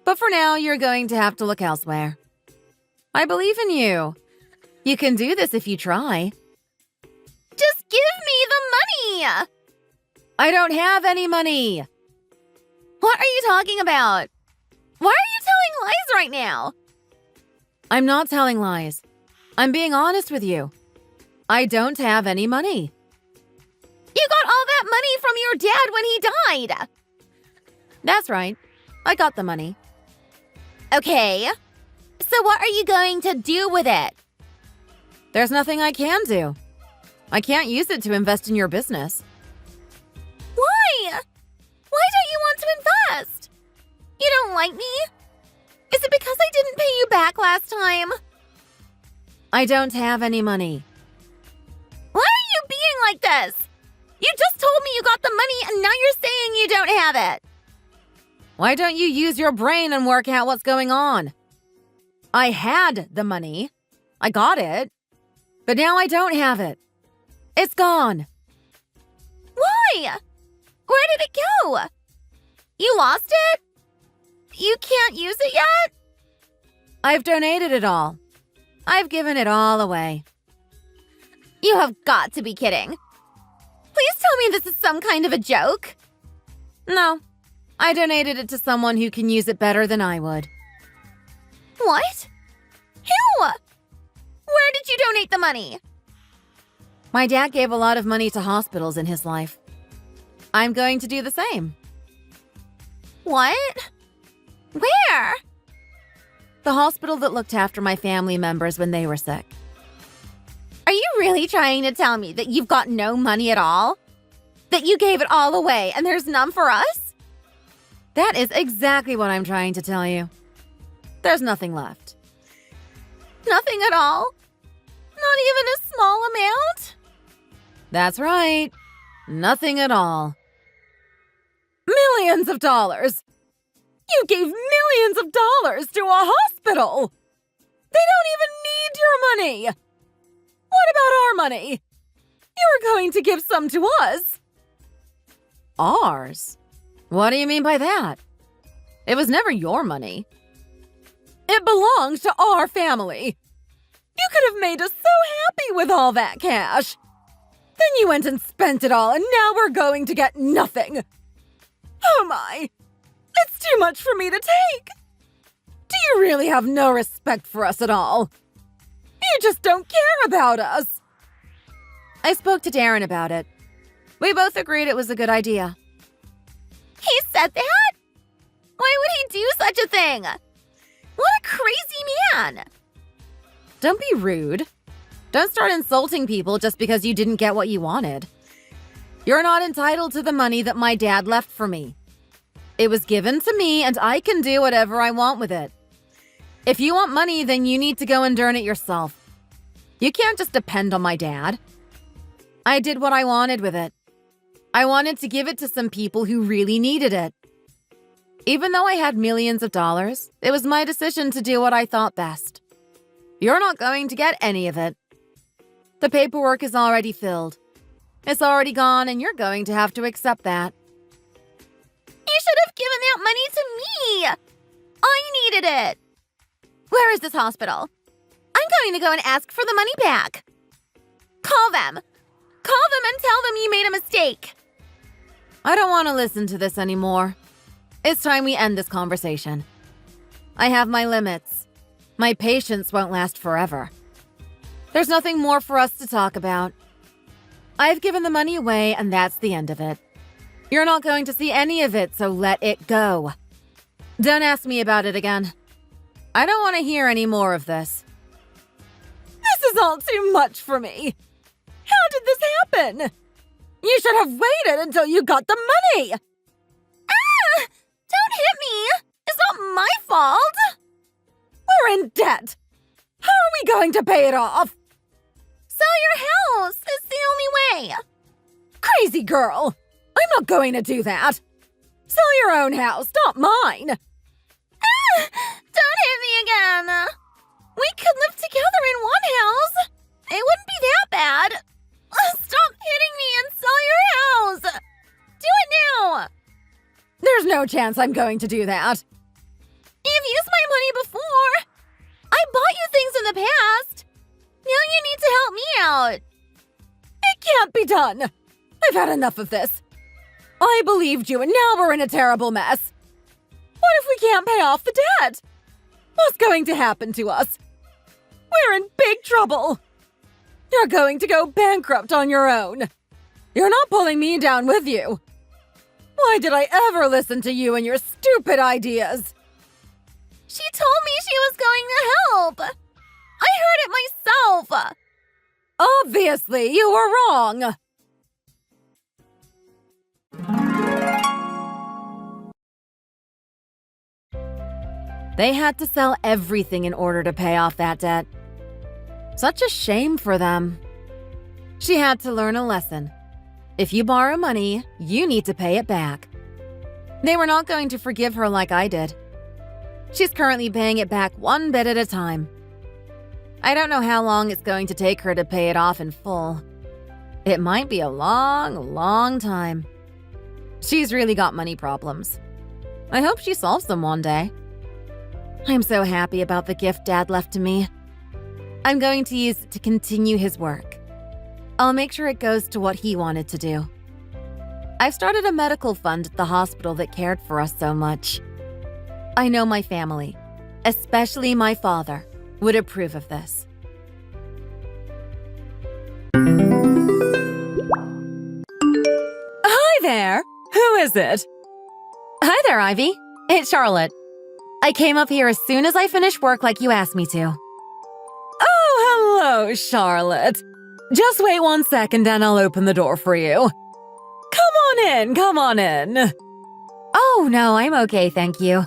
But for now, you're going to have to look elsewhere. I believe in you. You can do this if you try. Just give me the money! I don't have any money. What are you talking about? Why are you telling lies right now? I'm not telling lies. I'm being honest with you. I don't have any money. You got all that money from your dad when he died. That's right. I got the money. Okay. So what are you going to do with it? There's nothing I can do. I can't use it to invest in your business. Why? Why don't you want to invest? You don't like me? Is it because I didn't pay you back last time? I don't have any money. Why are you being like this? You just told me you got the money and now you're saying you don't have it. Why don't you use your brain and work out what's going on? I had the money. I got it. But now I don't have it. It's gone. Why? Where did it go? You lost it? You can't use it yet? I've donated it all. I've given it all away. You have got to be kidding. Please tell me this is some kind of a joke. No. I donated it to someone who can use it better than I would. What? Who? Where did you donate the money? My dad gave a lot of money to hospitals in his life. I'm going to do the same. What? Where? The hospital that looked after my family members when they were sick. Are you really trying to tell me that you've got no money at all? That you gave it all away and there's none for us? That is exactly what I'm trying to tell you. There's nothing left. Nothing at all? Not even a small amount? That's right. Nothing at all. Millions of dollars! You gave millions of dollars to a hospital! They don't even need your money! What about our money? You were going to give some to us. Ours? What do you mean by that? It was never your money. It belonged to our family. You could have made us so happy with all that cash. Then you went and spent it all, and now we're going to get nothing. Oh my! It's too much for me to take. Do you really have no respect for us at all? You just don't care about us. I spoke to Darren about it. We both agreed it was a good idea. He said that? Why would he do such a thing? What a crazy man! Don't be rude. Don't start insulting people just because you didn't get what you wanted. You're not entitled to the money that my dad left for me. It was given to me and I can do whatever I want with it. If you want money, then you need to go and earn it yourself. You can't just depend on my dad. I did what I wanted with it. I wanted to give it to some people who really needed it. Even though I had millions of dollars, it was my decision to do what I thought best. You're not going to get any of it. The paperwork is already filled. It's already gone, and you're going to have to accept that. You should have given that money to me! I needed it! Where is this hospital? I'm going to go and ask for the money back. Call them! Call them and tell them you made a mistake! I don't want to listen to this anymore. It's time we end this conversation. I have my limits. My patience won't last forever. There's nothing more for us to talk about. I've given the money away, and that's the end of it. You're not going to see any of it, so let it go. Don't ask me about it again. I don't want to hear any more of this. This is all too much for me. How did this happen? You should have waited until you got the money. Ah! Don't hit me! It's not my fault! We're in debt. How are we going to pay it off? Sell your house! It's the only way! Crazy girl! I'm not going to do that. Sell your own house, not mine. Ah! Don't hit me again! We could live together in one house! It wouldn't be that bad! Stop hitting me and sell your house! Do it now! There's no chance I'm going to do that. You've used my money before! I bought you things in the past! Now you need to help me out! It can't be done! I've had enough of this. I believed you, and now we're in a terrible mess. What if we can't pay off the debt? What's going to happen to us? We're in big trouble. You're going to go bankrupt on your own. You're not pulling me down with you. Why did I ever listen to you and your stupid ideas? She told me she was going to help. I heard it myself. Obviously, you were wrong. They had to sell everything in order to pay off that debt. Such a shame for them. She had to learn a lesson. If you borrow money, you need to pay it back. They were not going to forgive her like I did. She's currently paying it back one bit at a time. I don't know how long it's going to take her to pay it off in full. It might be a long, long time. She's really got money problems. I hope she solves them one day. I'm so happy about the gift Dad left to me. I'm going to use it to continue his work. I'll make sure it goes to what he wanted to do. I've started a medical fund at the hospital that cared for us so much. I know my family, especially my father, would approve of this. Hi there! Who is it? Hi there, Ivy. It's Charlotte. I came up here as soon as I finished work like you asked me to. Oh, hello, Charlotte. Just wait 1 second and I'll open the door for you. Come on in. Oh, no, I'm okay, thank you.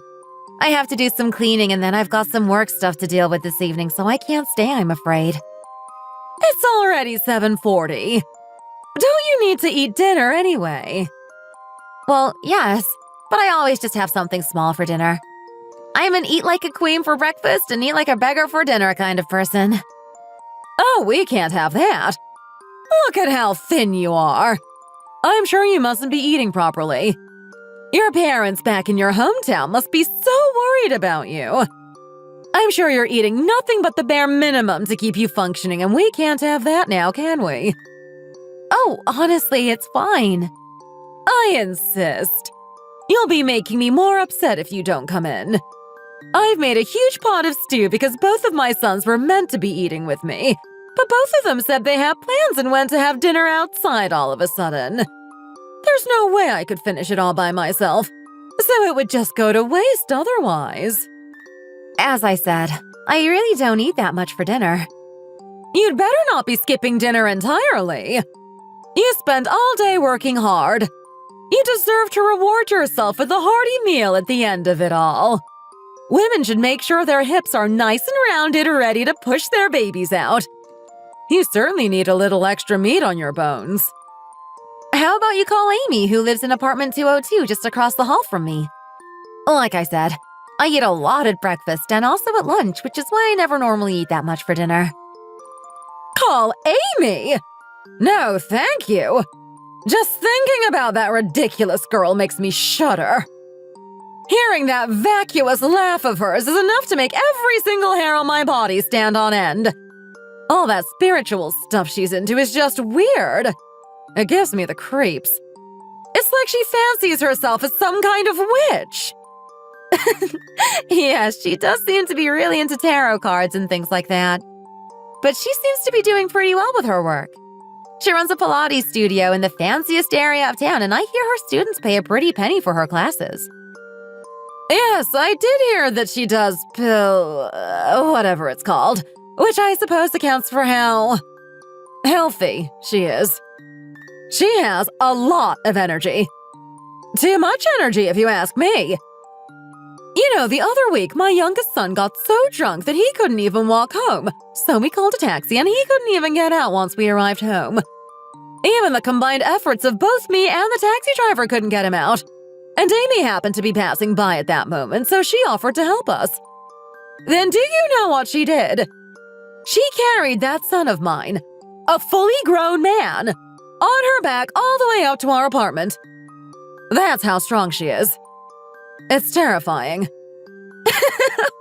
I have to do some cleaning and then I've got some work stuff to deal with this evening, so I can't stay, I'm afraid. It's already 7:40. Don't you need to eat dinner anyway? Well, yes, but I always just have something small for dinner. I'm an eat like a queen for breakfast and eat like a beggar for dinner kind of person. Oh, we can't have that. Look at how thin you are. I'm sure you mustn't be eating properly. Your parents back in your hometown must be so worried about you. I'm sure you're eating nothing but the bare minimum to keep you functioning, and we can't have that now, can we? Oh, honestly, it's fine. I insist. You'll be making me more upset if you don't come in. I've made a huge pot of stew because both of my sons were meant to be eating with me, but both of them said they have plans and went to have dinner outside all of a sudden. There's no way I could finish it all by myself, so it would just go to waste otherwise. As I said, I really don't eat that much for dinner. You'd better not be skipping dinner entirely. You spend all day working hard. You deserve to reward yourself with a hearty meal at the end of it all. Women should make sure their hips are nice and rounded, ready to push their babies out. You certainly need a little extra meat on your bones. How about you call Amy, who lives in apartment 202 just across the hall from me? Like I said, I eat a lot at breakfast and also at lunch, which is why I never normally eat that much for dinner. Call Amy? No, thank you. Just thinking about that ridiculous girl makes me shudder. Hearing that vacuous laugh of hers is enough to make every single hair on my body stand on end. All that spiritual stuff she's into is just weird. It gives me the creeps. It's like she fancies herself as some kind of witch. Yeah, she does seem to be really into tarot cards and things like that. But she seems to be doing pretty well with her work. She runs a Pilates studio in the fanciest area of town, and I hear her students pay a pretty penny for her classes. Yes, I did hear that she does whatever it's called, which I suppose accounts for how healthy she is. She has a lot of energy. Too much energy, if you ask me. You know, the other week, my youngest son got so drunk that he couldn't even walk home, so we called a taxi and he couldn't even get out once we arrived home. Even the combined efforts of both me and the taxi driver couldn't get him out. And Amy happened to be passing by at that moment, so she offered to help us. Then do you know what she did? She carried that son of mine, a fully grown man, on her back all the way up to our apartment. That's how strong she is. It's terrifying.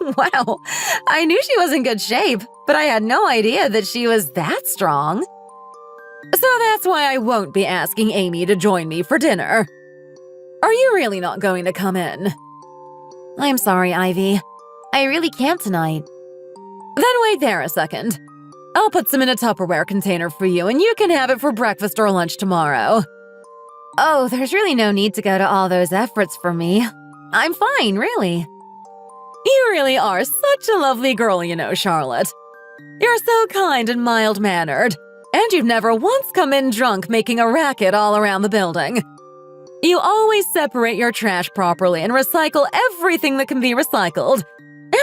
Wow, I knew she was in good shape, but I had no idea that she was that strong. So that's why I won't be asking Amy to join me for dinner. Are you really not going to come in? I'm sorry, Ivy. I really can't tonight. Then wait there a second. I'll put some in a Tupperware container for you, and you can have it for breakfast or lunch tomorrow. Oh, there's really no need to go to all those efforts for me. I'm fine, really. You really are such a lovely girl, you know, Charlotte. You're so kind and mild-mannered, and you've never once come in drunk making a racket all around the building. You always separate your trash properly and recycle everything that can be recycled.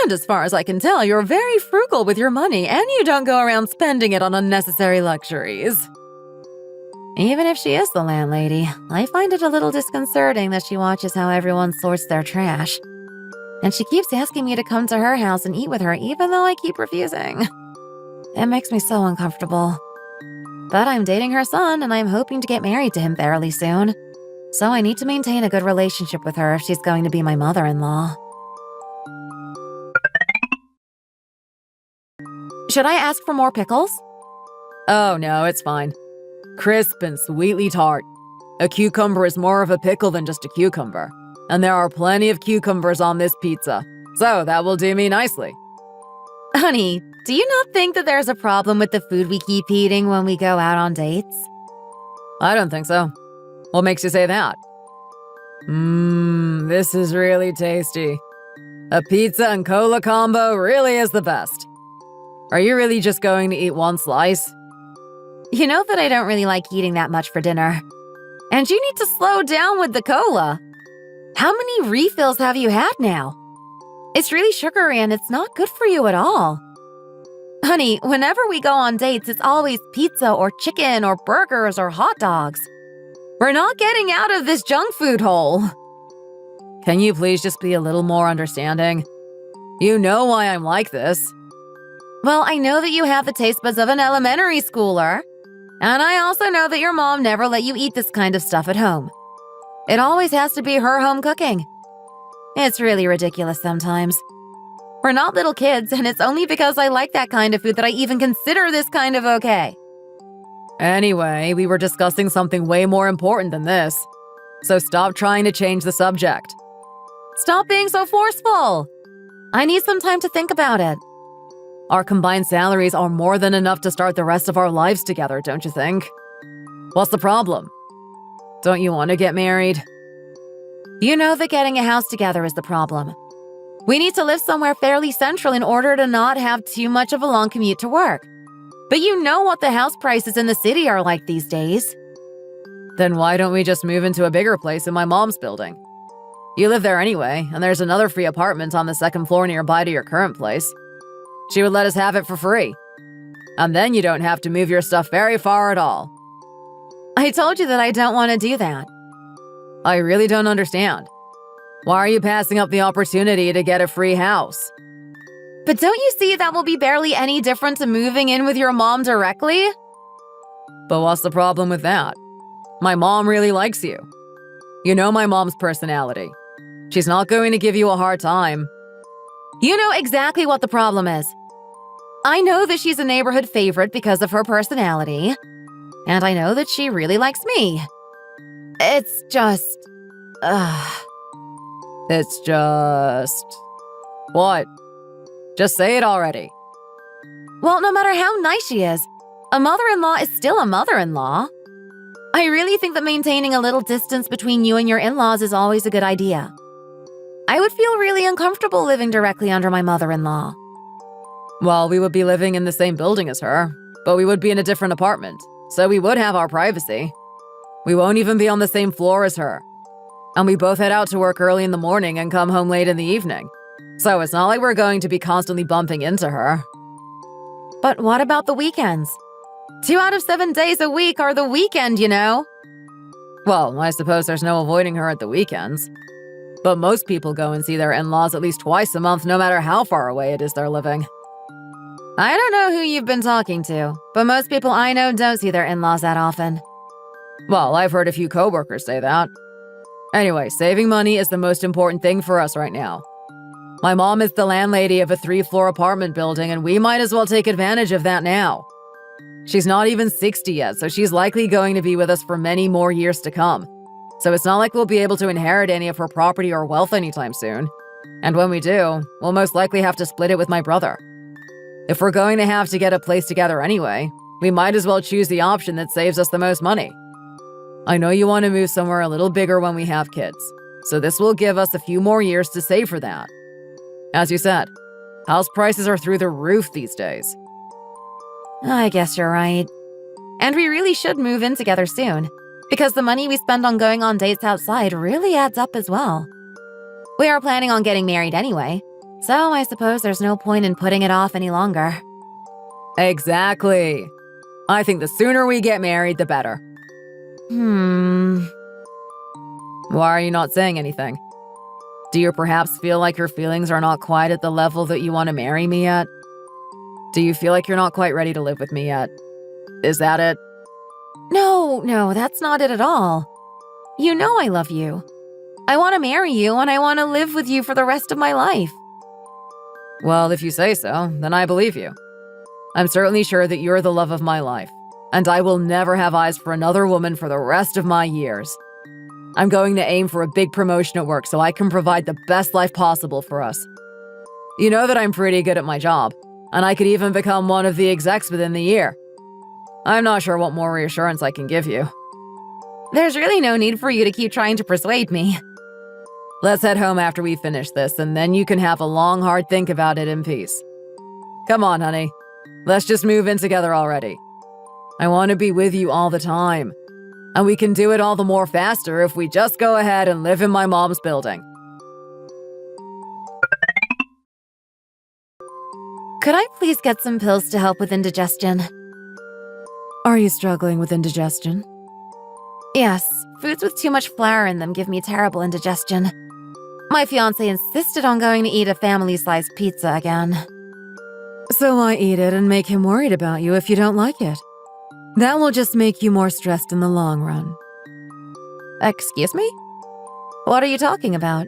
And as far as I can tell, you're very frugal with your money, and you don't go around spending it on unnecessary luxuries. Even if she is the landlady, I find it a little disconcerting that she watches how everyone sorts their trash. And she keeps asking me to come to her house and eat with her, even though I keep refusing. It makes me so uncomfortable. But I'm dating her son, and I'm hoping to get married to him fairly soon. So I need to maintain a good relationship with her if she's going to be my mother-in-law. Should I ask for more pickles? Oh, no, it's fine. Crisp and sweetly tart. A cucumber is more of a pickle than just a cucumber. And there are plenty of cucumbers on this pizza. So that will do me nicely. Honey, do you not think that there's a problem with the food we keep eating when we go out on dates? I don't think so. What makes you say that? This is really tasty. A pizza and cola combo really is the best. Are you really just going to eat one slice? You know that I don't really like eating that much for dinner. And you need to slow down with the cola. How many refills have you had now? It's really sugary and it's not good for you at all. Honey, whenever we go on dates, it's always pizza or chicken or burgers or hot dogs. We're not getting out of this junk food hole. Can you please just be a little more understanding? You know why I'm like this. Well, I know that you have the taste buds of an elementary schooler. And I also know that your mom never let you eat this kind of stuff at home. It always has to be her home cooking. It's really ridiculous sometimes. We're not little kids, and it's only because I like that kind of food that I even consider this kind of okay. Anyway, we were discussing something way more important than this. So stop trying to change the subject. Stop being so forceful. I need some time to think about it. Our combined salaries are more than enough to start the rest of our lives together, don't you think? What's the problem? Don't you want to get married? You know that getting a house together is the problem. We need to live somewhere fairly central in order to not have too much of a long commute to work. But you know what the house prices in the city are like these days. Then why don't we just move into a bigger place in my mom's building? You live there anyway, and there's another free apartment on the second floor nearby to your current place. She would let us have it for free. And then you don't have to move your stuff very far at all. I told you that I don't want to do that. I really don't understand. Why are you passing up the opportunity to get a free house? But don't you see that will be barely any different to moving in with your mom directly? But what's the problem with that? My mom really likes you. You know my mom's personality. She's not going to give you a hard time. You know exactly what the problem is. I know that she's a neighborhood favorite because of her personality, and I know that she really likes me. It's just... It's just... What? Just say it already. Well, no matter how nice she is, a mother-in-law is still a mother-in-law. I really think that maintaining a little distance between you and your in-laws is always a good idea. I would feel really uncomfortable living directly under my mother-in-law. Well, we would be living in the same building as her, but we would be in a different apartment, so we would have our privacy. We won't even be on the same floor as her. And we both head out to work early in the morning and come home late in the evening. So it's not like we're going to be constantly bumping into her. But what about the weekends? 2 out of 7 days a week are the weekend, you know? Well, I suppose there's no avoiding her at the weekends. But most people go and see their in-laws at least twice a month, no matter how far away it is they're living. I don't know who you've been talking to, but most people I know don't see their in-laws that often. Well, I've heard a few coworkers say that. Anyway, saving money is the most important thing for us right now. My mom is the landlady of a 3-floor apartment building, and we might as well take advantage of that now. She's not even 60 yet, so she's likely going to be with us for many more years to come. So it's not like we'll be able to inherit any of her property or wealth anytime soon. And when we do, we'll most likely have to split it with my brother. If we're going to have to get a place together anyway, we might as well choose the option that saves us the most money. I know you want to move somewhere a little bigger when we have kids, so this will give us a few more years to save for that. As you said, house prices are through the roof these days. I guess you're right. And we really should move in together soon, because the money we spend on going on dates outside really adds up as well. We are planning on getting married anyway, so I suppose there's no point in putting it off any longer. Exactly. I think the sooner we get married, the better. Why are you not saying anything? Do you perhaps feel like your feelings are not quite at the level that you want to marry me yet? Do you feel like you're not quite ready to live with me yet? Is that it? No, that's not it at all. You know I love you. I want to marry you and I want to live with you for the rest of my life. Well, if you say so, then I believe you. I'm certainly sure that you're the love of my life, and I will never have eyes for another woman for the rest of my years. I'm going to aim for a big promotion at work so I can provide the best life possible for us. You know that I'm pretty good at my job, and I could even become one of the execs within the year. I'm not sure what more reassurance I can give you. There's really no need for you to keep trying to persuade me. Let's head home after we finish this, and then you can have a long, hard think about it in peace. Come on, honey. Let's just move in together already. I want to be with you all the time. And we can do it all the more faster if we just go ahead and live in my mom's building. Could I please get some pills to help with indigestion? Are you struggling with indigestion? Yes, foods with too much flour in them give me terrible indigestion. My fiancé insisted on going to eat a family-sized pizza again. So why eat it and make him worried about you if you don't like it? That will just make you more stressed in the long run. Excuse me? What are you talking about?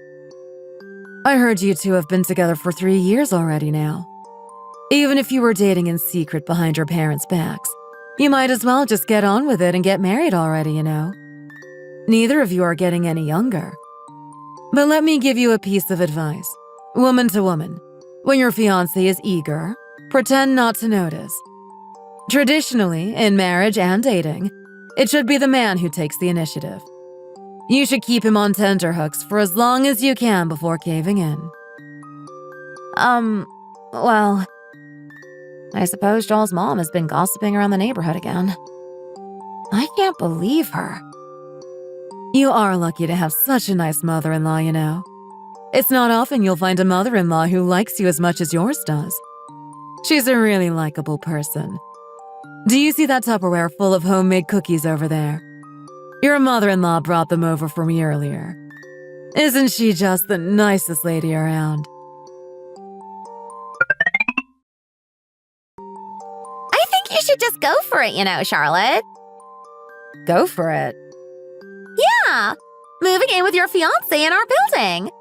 I heard you two have been together for 3 years already now. Even if you were dating in secret behind your parents' backs, you might as well just get on with it and get married already, you know. Neither of you are getting any younger. But let me give you a piece of advice, woman to woman. When your fiancé is eager, pretend not to notice. Traditionally, in marriage and dating, it should be the man who takes the initiative. You should keep him on tenterhooks for as long as you can before caving in. Well, I suppose Joel's mom has been gossiping around the neighborhood again. I can't believe her. You are lucky to have such a nice mother-in-law, you know. It's not often you'll find a mother-in-law who likes you as much as yours does. She's a really likable person, Do you see that Tupperware full of homemade cookies over there? Your mother-in-law brought them over for me earlier. Isn't she just the nicest lady around? I think you should just go for it, Charlotte. Go for it. Yeah, moving in with your fiancé in our building.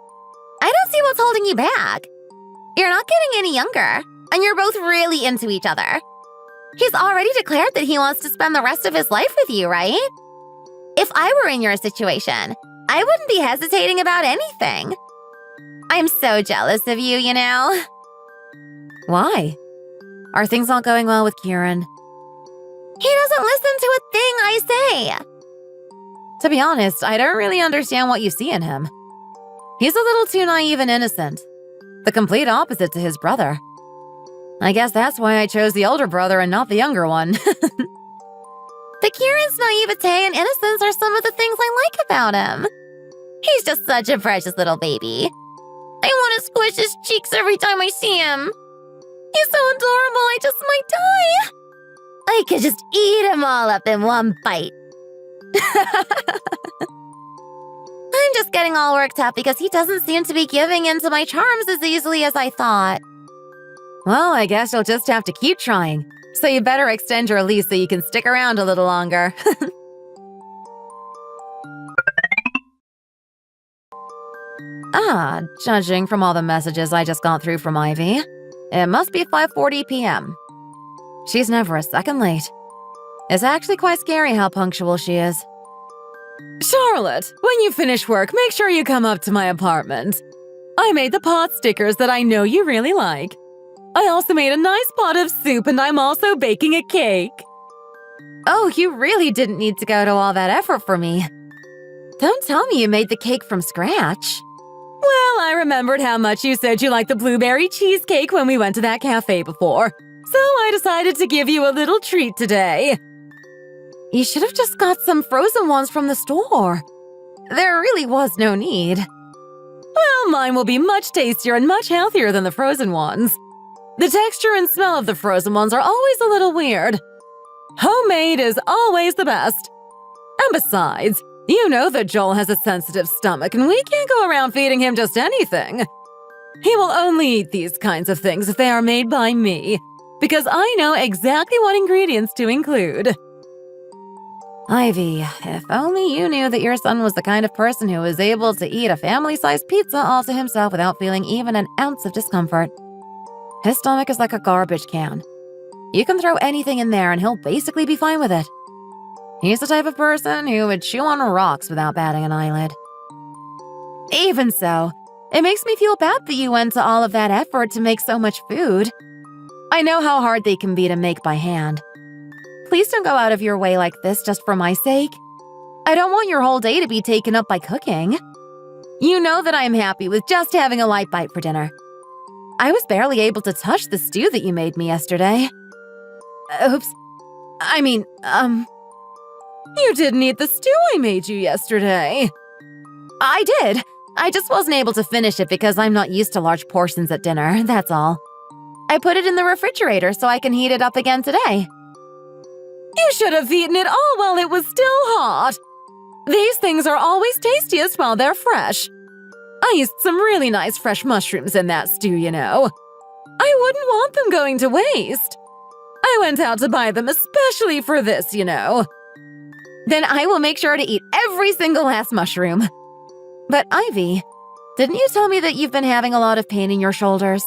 I don't see what's holding you back. You're not getting any younger, and you're both really into each other. He's already declared that he wants to spend the rest of his life with you, right? If I were in your situation, I wouldn't be hesitating about anything. I'm so jealous of you, Why? Are things not going well with Kieran? He doesn't listen to a thing I say. To be honest, I don't really understand what you see in him. He's a little too naive and innocent. The complete opposite to his brother. I guess that's why I chose the older brother and not the younger one. But Kieran's naivete and innocence are some of the things I like about him. He's just such a precious little baby. I want to squish his cheeks every time I see him. He's so adorable, I just might die. I could just eat him all up in one bite. I'm just getting all worked up because he doesn't seem to be giving in to my charms as easily as I thought. Well, I guess you'll just have to keep trying. So you better extend your lease so you can stick around a little longer. Judging from all the messages I just got through from Ivy, it must be 5:40 p.m. She's never a second late. It's actually quite scary how punctual she is. Charlotte, when you finish work, make sure you come up to my apartment. I made the pot stickers that I know you really like. I also made a nice pot of soup and I'm also baking a cake. Oh, you really didn't need to go to all that effort for me. Don't tell me you made the cake from scratch. Well, I remembered how much you said you liked the blueberry cheesecake when we went to that cafe before, so I decided to give you a little treat today. You should have just got some frozen ones from the store. There really was no need. Well, mine will be much tastier and much healthier than the frozen ones. The texture and smell of the frozen ones are always a little weird. Homemade is always the best. And besides, you know that Joel has a sensitive stomach and we can't go around feeding him just anything. He will only eat these kinds of things if they are made by me, because I know exactly what ingredients to include. Ivy, if only you knew that your son was the kind of person who was able to eat a family-sized pizza all to himself without feeling even an ounce of discomfort. His stomach is like a garbage can. You can throw anything in there and he'll basically be fine with it. He's the type of person who would chew on rocks without batting an eyelid. Even so, it makes me feel bad that you went to all of that effort to make so much food. I know how hard they can be to make by hand. Please don't go out of your way like this just for my sake. I don't want your whole day to be taken up by cooking. You know that I am happy with just having a light bite for dinner. I was barely able to touch the stew that you made me yesterday. Oops. You didn't eat the stew I made you yesterday. I did. I just wasn't able to finish it because I'm not used to large portions at dinner, that's all. I put it in the refrigerator so I can heat it up again today. You should have eaten it all while it was still hot. These things are always tastiest while they're fresh. I used some really nice fresh mushrooms in that stew, you know. I wouldn't want them going to waste. I went out to buy them especially for this, you know. Then I will make sure to eat every single last mushroom. But Ivy, didn't you tell me that you've been having a lot of pain in your shoulders?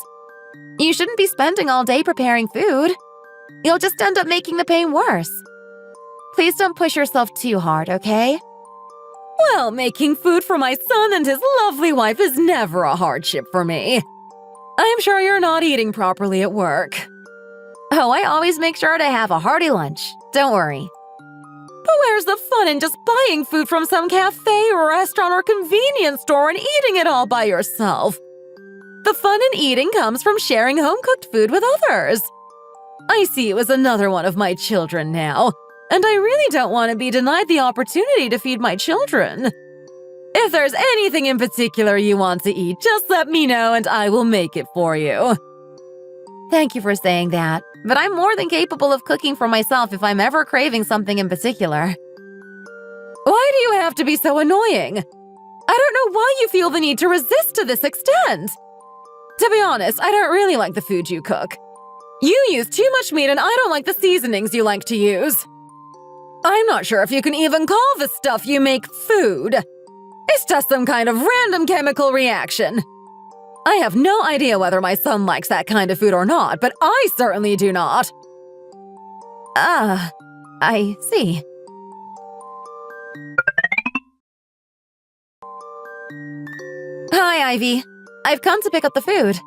You shouldn't be spending all day preparing food. You'll just end up making the pain worse. Please don't push yourself too hard, okay? Well, making food for my son and his lovely wife is never a hardship for me. I'm sure you're not eating properly at work. Oh, I always make sure to have a hearty lunch. Don't worry. But where's the fun in just buying food from some cafe or restaurant or convenience store and eating it all by yourself? The fun in eating comes from sharing home-cooked food with others. I see you as another one of my children now, and I really don't want to be denied the opportunity to feed my children. If there's anything in particular you want to eat, just let me know and I will make it for you. Thank you for saying that. but I'm more than capable of cooking for myself if I'm ever craving something in particular. Why do you have to be so annoying? I don't know why you feel the need to resist to this extent. To be honest, I don't really like the food you cook. You use too much meat and I don't like the seasonings you like to use. I'm not sure if you can even call the stuff you make food. It's just some kind of random chemical reaction. I have no idea whether my son likes that kind of food or not, but I certainly do not. I see. Hi, Ivy. I've come to pick up the food.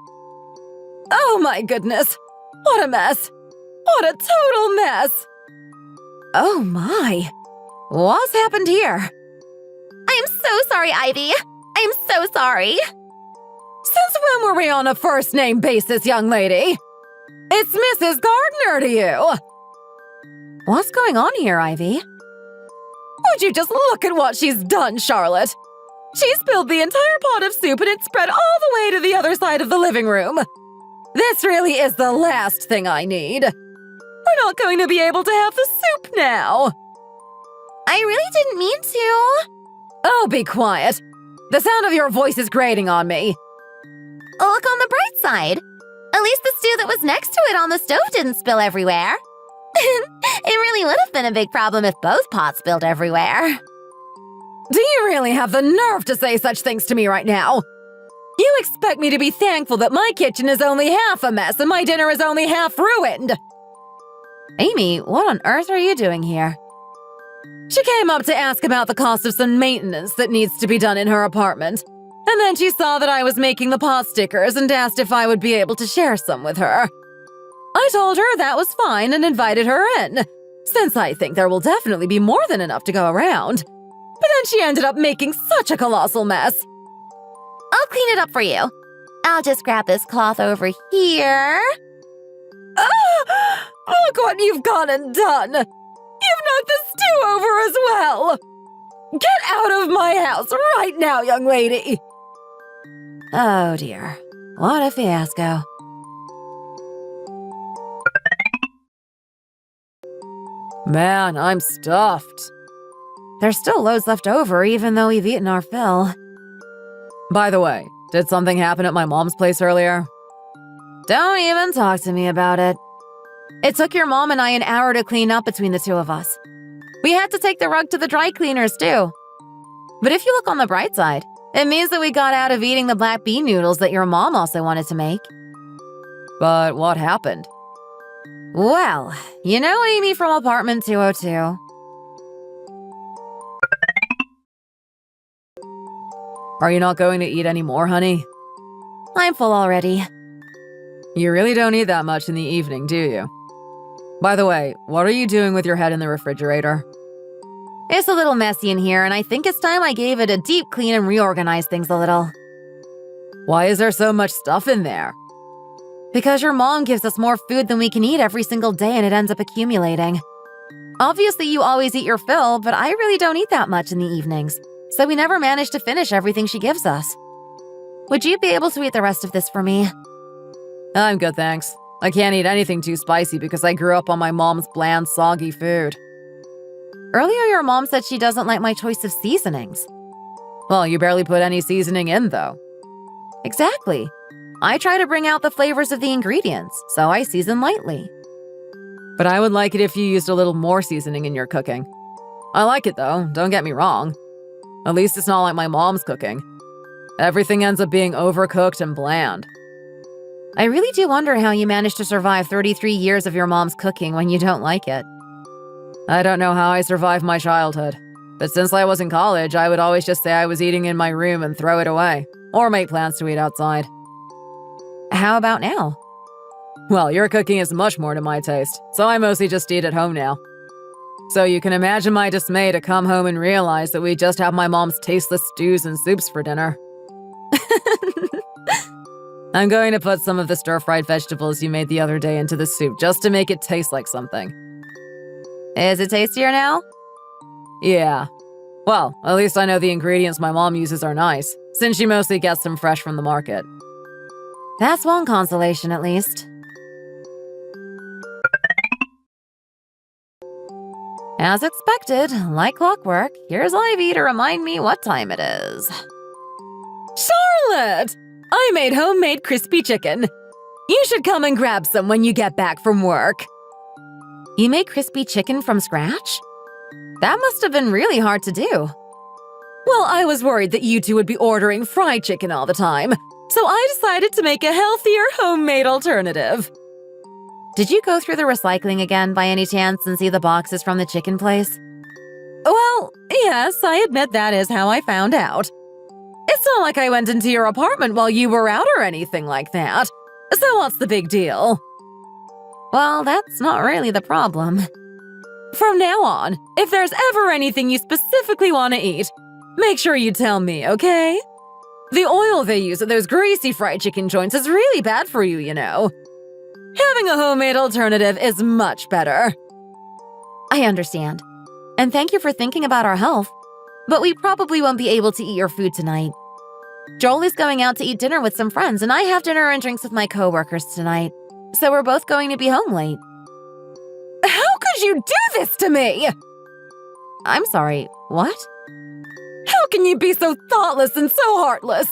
Oh my goodness! What a mess! What a total mess! Oh my. What's happened here? I'm so sorry, Ivy. I'm so sorry. Since when were we on a first-name basis, young lady? It's Mrs. Gardner to you! What's going on here, Ivy? Would you just look at what she's done, Charlotte? She spilled the entire pot of soup and it spread all the way to the other side of the living room. This really is the last thing I need. We're not going to be able to have the soup now. I really didn't mean to. Oh, be quiet. The sound of your voice is grating on me. Look on the bright side. At least the stew that was next to it on the stove didn't spill everywhere. It really would have been a big problem if both pots spilled everywhere. Do you really have the nerve to say such things to me right now? You expect me to be thankful that my kitchen is only half a mess and my dinner is only half ruined. Amy, what on earth are you doing here? She came up to ask about the cost of some maintenance that needs to be done in her apartment. And then she saw that I was making the pot stickers and asked if I would be able to share some with her. I told her that was fine and invited her in, since I think there will definitely be more than enough to go around. But then she ended up making such a colossal mess. I'll clean it up for you. I'll just grab this cloth over here. Ah! Look what you've gone and done! You've knocked the stew over as well! Get out of my house right now, young lady! Oh dear, what a fiasco. Man, I'm stuffed. There's still loads left over, even though we've eaten our fill. By the way, did something happen at my mom's place earlier? Don't even talk to me about it. It took your mom and I an hour to clean up between the two of us. We had to take the rug to the dry cleaners, too. But if you look on the bright side, it means that we got out of eating the black bean noodles that your mom also wanted to make. But what happened? Well, you know Amy from apartment 202. Are you not going to eat any more, honey? I'm full already. You really don't eat that much in the evening, do you? By the way, what are you doing with your head in the refrigerator? It's a little messy in here, and I think it's time I gave it a deep clean and reorganized things a little. Why is there so much stuff in there? Because your mom gives us more food than we can eat every single day, and it ends up accumulating. Obviously, you always eat your fill, but I really don't eat that much in the evenings, so we never manage to finish everything she gives us. Would you be able to eat the rest of this for me? I'm good, thanks. I can't eat anything too spicy because I grew up on my mom's bland, soggy food. Earlier, your mom said she doesn't like my choice of seasonings. Well, you barely put any seasoning in, though. Exactly. I try to bring out the flavors of the ingredients, so I season lightly. But I would like it if you used a little more seasoning in your cooking. I like it, though, don't get me wrong. At least it's not like my mom's cooking. Everything ends up being overcooked and bland. I really do wonder how you managed to survive 33 years of your mom's cooking when you don't like it. I don't know how I survived my childhood, but since I was in college, I would always just say I was eating in my room and throw it away, or make plans to eat outside. How about now? Well, your cooking is much more to my taste, so I mostly just eat at home now. So you can imagine my dismay to come home and realize that we just have my mom's tasteless stews and soups for dinner. I'm going to put some of the stir-fried vegetables you made the other day into the soup just to make it taste like something. Is it tastier now? Yeah. Well, at least I know the ingredients my mom uses are nice, since she mostly gets them fresh from the market. That's one consolation, at least. As expected, like clockwork, here's Ivy to remind me what time it is. Charlotte! I made homemade crispy chicken. You should come and grab some when you get back from work. You made crispy chicken from scratch? That must have been really hard to do. Well, I was worried that you two would be ordering fried chicken all the time, so I decided to make a healthier homemade alternative. Did you go through the recycling again by any chance and see the boxes from the chicken place? Well, yes, I admit that is how I found out. It's not like I went into your apartment while you were out or anything like that. So what's the big deal? Well, that's not really the problem. From now on, if there's ever anything you specifically want to eat, make sure you tell me, okay? The oil they use at those greasy fried chicken joints is really bad for you, you know. Having a homemade alternative is much better. I understand. And thank you for thinking about our health. But we probably won't be able to eat your food tonight. Joel is going out to eat dinner with some friends, and I have dinner and drinks with my coworkers tonight. So we're both going to be home late. How could you do this to me? I'm sorry, what? How can you be so thoughtless and so heartless?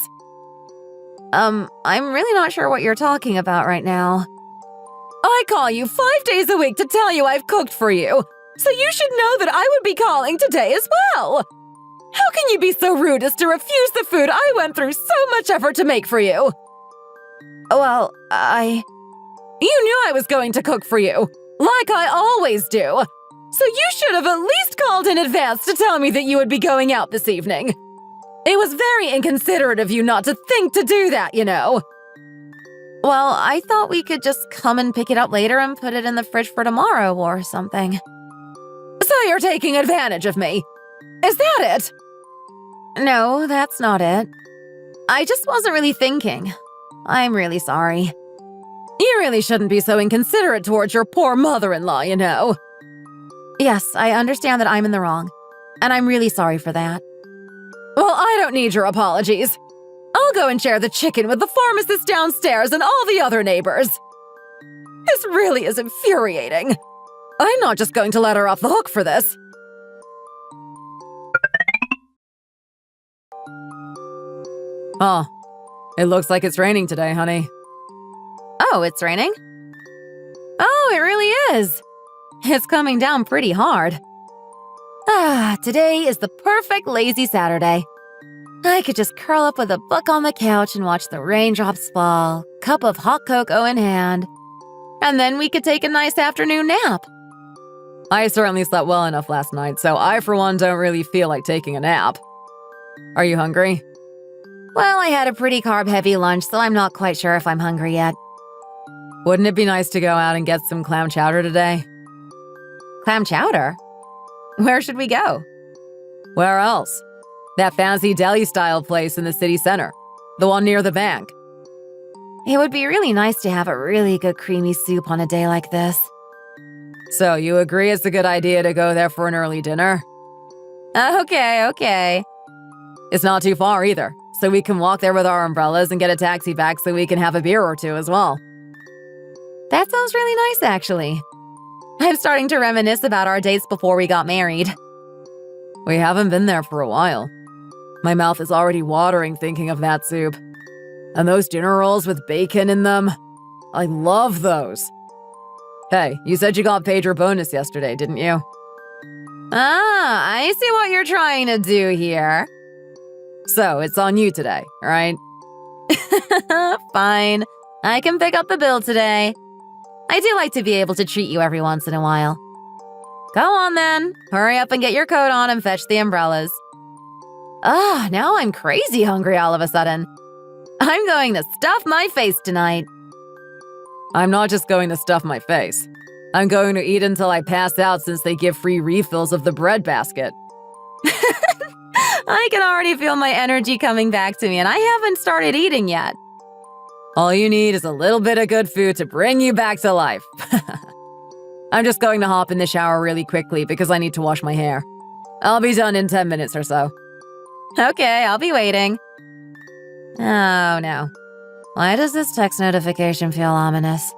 I'm really not sure what you're talking about right now. I call you 5 days a week to tell you I've cooked for you, so you should know that I would be calling today as well. How can you be so rude as to refuse the food I went through so much effort to make for you? Well, You knew I was going to cook for you, like I always do. So you should have at least called in advance to tell me that you would be going out this evening. It was very inconsiderate of you not to think to do that, you know. Well, I thought we could just come and pick it up later and put it in the fridge for tomorrow or something. So you're taking advantage of me? Is that it? No, that's not it. I just wasn't really thinking. I'm really sorry. You really shouldn't be so inconsiderate towards your poor mother-in-law, you know. Yes, I understand that I'm in the wrong, and I'm really sorry for that. Well, I don't need your apologies. I'll go and share the chicken with the pharmacist downstairs and all the other neighbors. This really is infuriating. I'm not just going to let her off the hook for this. Oh, it looks like it's raining today, honey. Oh, it's raining? Oh, it really is. It's coming down pretty hard. Today is the perfect lazy Saturday. I could just curl up with a book on the couch and watch the raindrops fall, cup of hot cocoa in hand, and then we could take a nice afternoon nap. I certainly slept well enough last night, so I, for one, don't really feel like taking a nap. Are you hungry? Well, I had a pretty carb-heavy lunch, so I'm not quite sure if I'm hungry yet. Wouldn't it be nice to go out and get some clam chowder today? Clam chowder? Where should we go? Where else? That fancy deli-style place in the city center. The one near the bank. It would be really nice to have a really good creamy soup on a day like this. So, you agree it's a good idea to go there for an early dinner? Okay. It's not too far either, so we can walk there with our umbrellas and get a taxi back so we can have a beer or two as well. That sounds really nice, actually. I'm starting to reminisce about our dates before we got married. We haven't been there for a while. My mouth is already watering thinking of that soup. And those dinner rolls with bacon in them. I love those. Hey, you said you got paid your bonus yesterday, didn't you? I see what you're trying to do here. So, it's on you today, right? Fine. I can pick up the bill today. I do like to be able to treat you every once in a while. Go on then. Hurry up and get your coat on and fetch the umbrellas. Now I'm crazy hungry all of a sudden. I'm going to stuff my face tonight. I'm not just going to stuff my face. I'm going to eat until I pass out since they give free refills of the bread basket. I can already feel my energy coming back to me, and I haven't started eating yet. All you need is a little bit of good food to bring you back to life. I'm just going to hop in the shower really quickly because I need to wash my hair. I'll be done in 10 minutes or so. Okay, I'll be waiting. Oh, no. Why does this text notification feel ominous?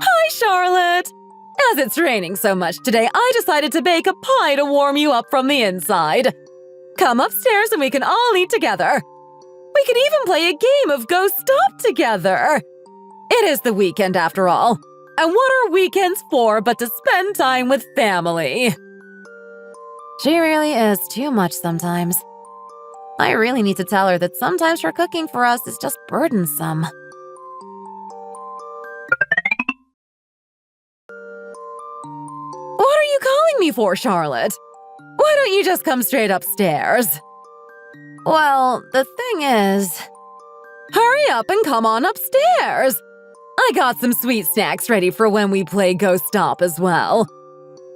Hi, Charlotte! As it's raining so much today, I decided to bake a pie to warm you up from the inside. Come upstairs and we can all eat together. We can even play a game of Go Stop together. It is the weekend after all. And what are weekends for but to spend time with family? She really is too much sometimes. I really need to tell her that sometimes her cooking for us is just burdensome. What are you calling me for, Charlotte? Why don't you just come straight upstairs? Well, the thing is… Hurry up and come on upstairs. I got some sweet snacks ready for when we play Go Stop as well.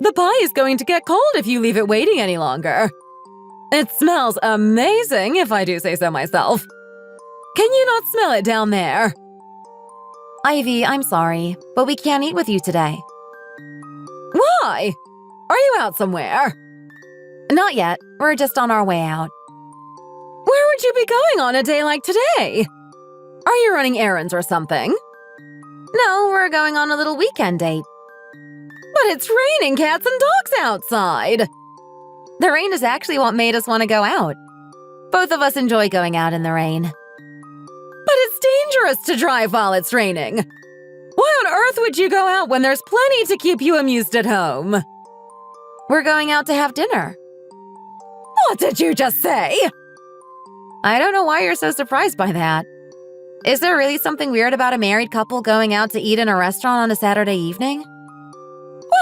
The pie is going to get cold if you leave it waiting any longer. It smells amazing, if I do say so myself. Can you not smell it down there? Ivy, I'm sorry, but we can't eat with you today. Why? Are you out somewhere? Not yet. We're just on our way out. Where would you be going on a day like today? Are you running errands or something? No, we're going on a little weekend date. But it's raining cats and dogs outside. The rain is actually what made us want to go out. Both of us enjoy going out in the rain. But it's dangerous to drive while it's raining. Why on earth would you go out when there's plenty to keep you amused at home? We're going out to have dinner. What did you just say? I don't know why you're so surprised by that. Is there really something weird about a married couple going out to eat in a restaurant on a Saturday evening?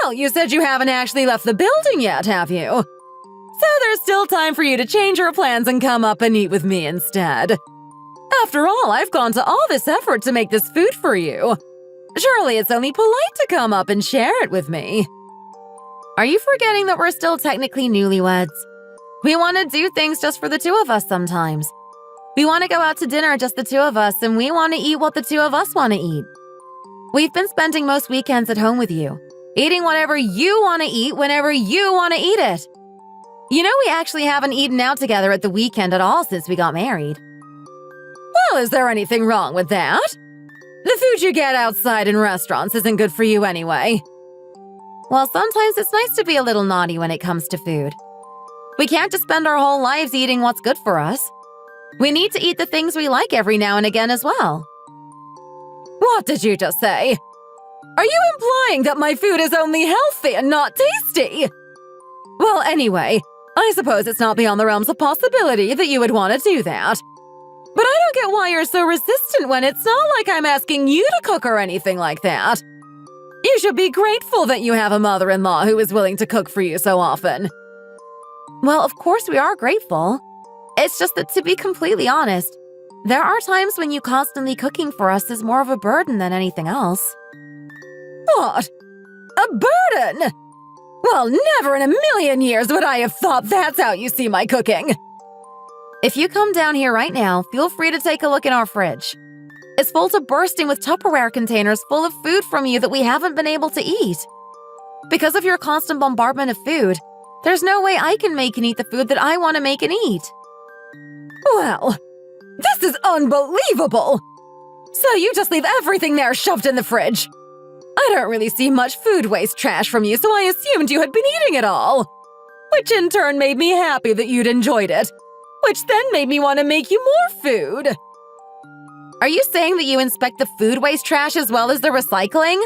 Well, you said you haven't actually left the building yet, have you? So there's still time for you to change your plans and come up and eat with me instead. After all, I've gone to all this effort to make this food for you. Surely it's only polite to come up and share it with me. Are you forgetting that we're still technically newlyweds? We want to do things just for the two of us sometimes. We want to go out to dinner just the two of us, and we want to eat what the two of us want to eat. We've been spending most weekends at home with you, eating whatever you want to eat whenever you want to eat it. You know, we actually haven't eaten out together at the weekend at all since we got married. Well, is there anything wrong with that? The food you get outside in restaurants isn't good for you anyway. Well, sometimes it's nice to be a little naughty when it comes to food. We can't just spend our whole lives eating what's good for us. We need to eat the things we like every now and again as well. What did you just say? Are you implying that my food is only healthy and not tasty? Well, anyway, I suppose it's not beyond the realms of possibility that you would want to do that. But I don't get why you're so resistant when it's not like I'm asking you to cook or anything like that. You should be grateful that you have a mother-in-law who is willing to cook for you so often. Well, of course we are grateful. It's just that, to be completely honest, there are times when you constantly cooking for us is more of a burden than anything else. What? A burden? Well, never in a million years would I have thought that's how you see my cooking. If you come down here right now, feel free to take a look in our fridge. It's full to bursting with Tupperware containers full of food from you that we haven't been able to eat. Because of your constant bombardment of food, there's no way I can make and eat the food that I want to make and eat. Well, this is unbelievable! So you just leave everything there shoved in the fridge? I don't really see much food waste trash from you, so I assumed you had been eating it all. Which in turn made me happy that you'd enjoyed it. Which then made me want to make you more food. Are you saying that you inspect the food waste trash as well as the recycling?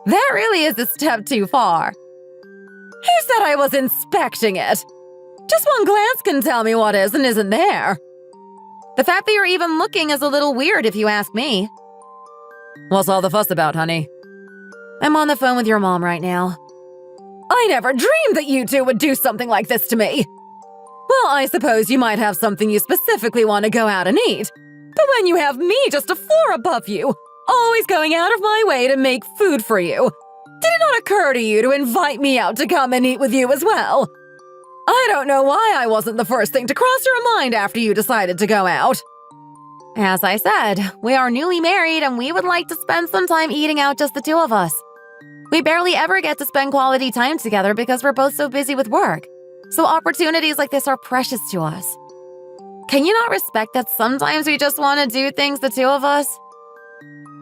That really is a step too far. Who said I was inspecting it? Just one glance can tell me what is and isn't there. The fact that you're even looking is a little weird if you ask me. What's all the fuss about, honey? I'm on the phone with your mom right now. I never dreamed that you two would do something like this to me. Well, I suppose you might have something you specifically want to go out and eat. But when you have me just a floor above you, always going out of my way to make food for you, did it not occur to you to invite me out to come and eat with you as well? I don't know why I wasn't the first thing to cross your mind after you decided to go out. As I said, we are newly married and we would like to spend some time eating out, just the two of us. We barely ever get to spend quality time together because we're both so busy with work. So opportunities like this are precious to us. Can you not respect that sometimes we just want to do things, the two of us?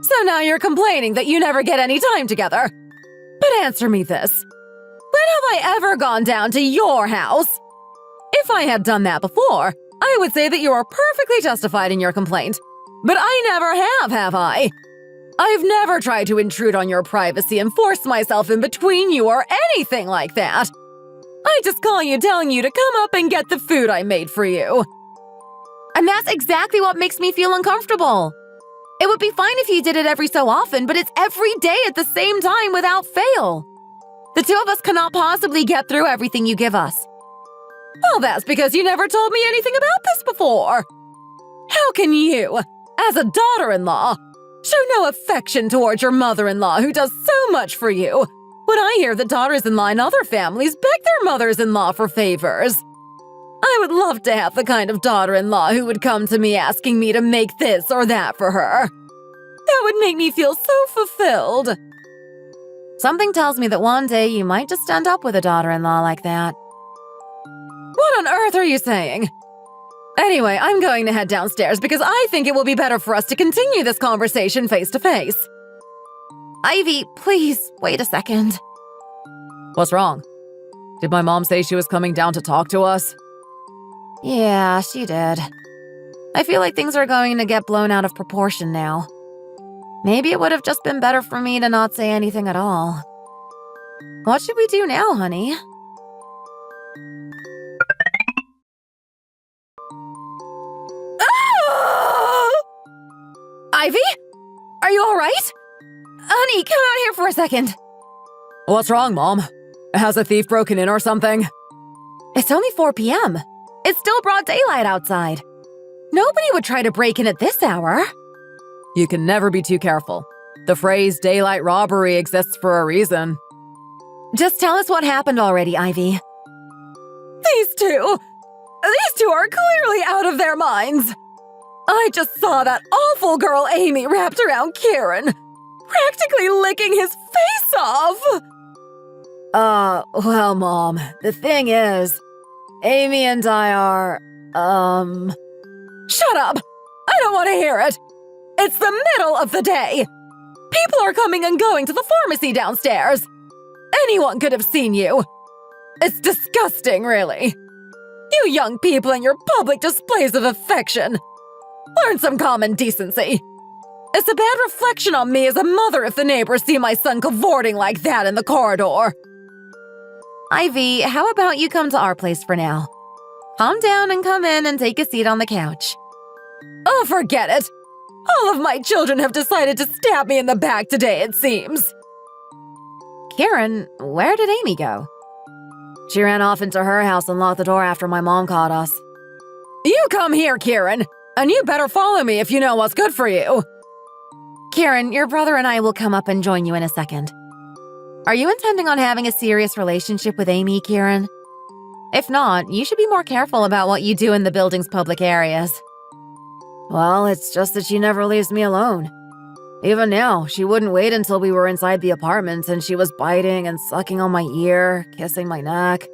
So now you're complaining that you never get any time together. But answer me this. When have I ever gone down to your house? If I had done that before, I would say that you are perfectly justified in your complaint. But I never have I? I've never tried to intrude on your privacy and force myself in between you or anything like that. I just call you telling you to come up and get the food I made for you. And that's exactly what makes me feel uncomfortable. It would be fine if you did it every so often, but it's every day at the same time without fail. The two of us cannot possibly get through everything you give us. Well, that's because you never told me anything about this before. How can you, as a daughter-in-law, show no affection towards your mother-in-law who does so much for you, when I hear that daughters-in-law in other families beg their mothers-in-law for favors? I would love to have the kind of daughter-in-law who would come to me asking me to make this or that for her. That would make me feel so fulfilled. Something tells me that one day you might just end up with a daughter-in-law like that. What on earth are you saying? Anyway, I'm going to head downstairs because I think it will be better for us to continue this conversation face to face. Ivy, please, wait a second. What's wrong? Did my mom say she was coming down to talk to us? Yeah, she did. I feel like things are going to get blown out of proportion now. Maybe it would have just been better for me to not say anything at all. What should we do now, honey? Ivy? Are you all right? Honey, come out here for a second. What's wrong, Mom? Has a thief broken in or something? It's only 4 p.m. It's still broad daylight outside. Nobody would try to break in at this hour. You can never be too careful. The phrase daylight robbery exists for a reason. Just tell us what happened already, Ivy. These two are clearly out of their minds. I just saw that awful girl Amy wrapped around Kieran, practically licking his face off. Well, Mom, the thing is, Amy and I are, Shut up! I don't want to hear it. It's the middle of the day. People are coming and going to the pharmacy downstairs. Anyone could have seen you. It's disgusting, really. You young people and your public displays of affection. Learn some common decency. It's a bad reflection on me as a mother if the neighbors see my son cavorting like that in the corridor. Ivy, how about you come to our place for now? Calm down and come in and take a seat on the couch. Oh, forget it. All of my children have decided to stab me in the back today, it seems. Kieran, where did Amy go? She ran off into her house and locked the door after my mom caught us. You come here, Kieran, and you better follow me if you know what's good for you. Kieran, your brother and I will come up and join you in a second. Are you intending on having a serious relationship with Amy, Kieran? If not, you should be more careful about what you do in the building's public areas. Well, it's just that she never leaves me alone. Even now, she wouldn't wait until we were inside the apartment and she was biting and sucking on my ear, kissing my neck.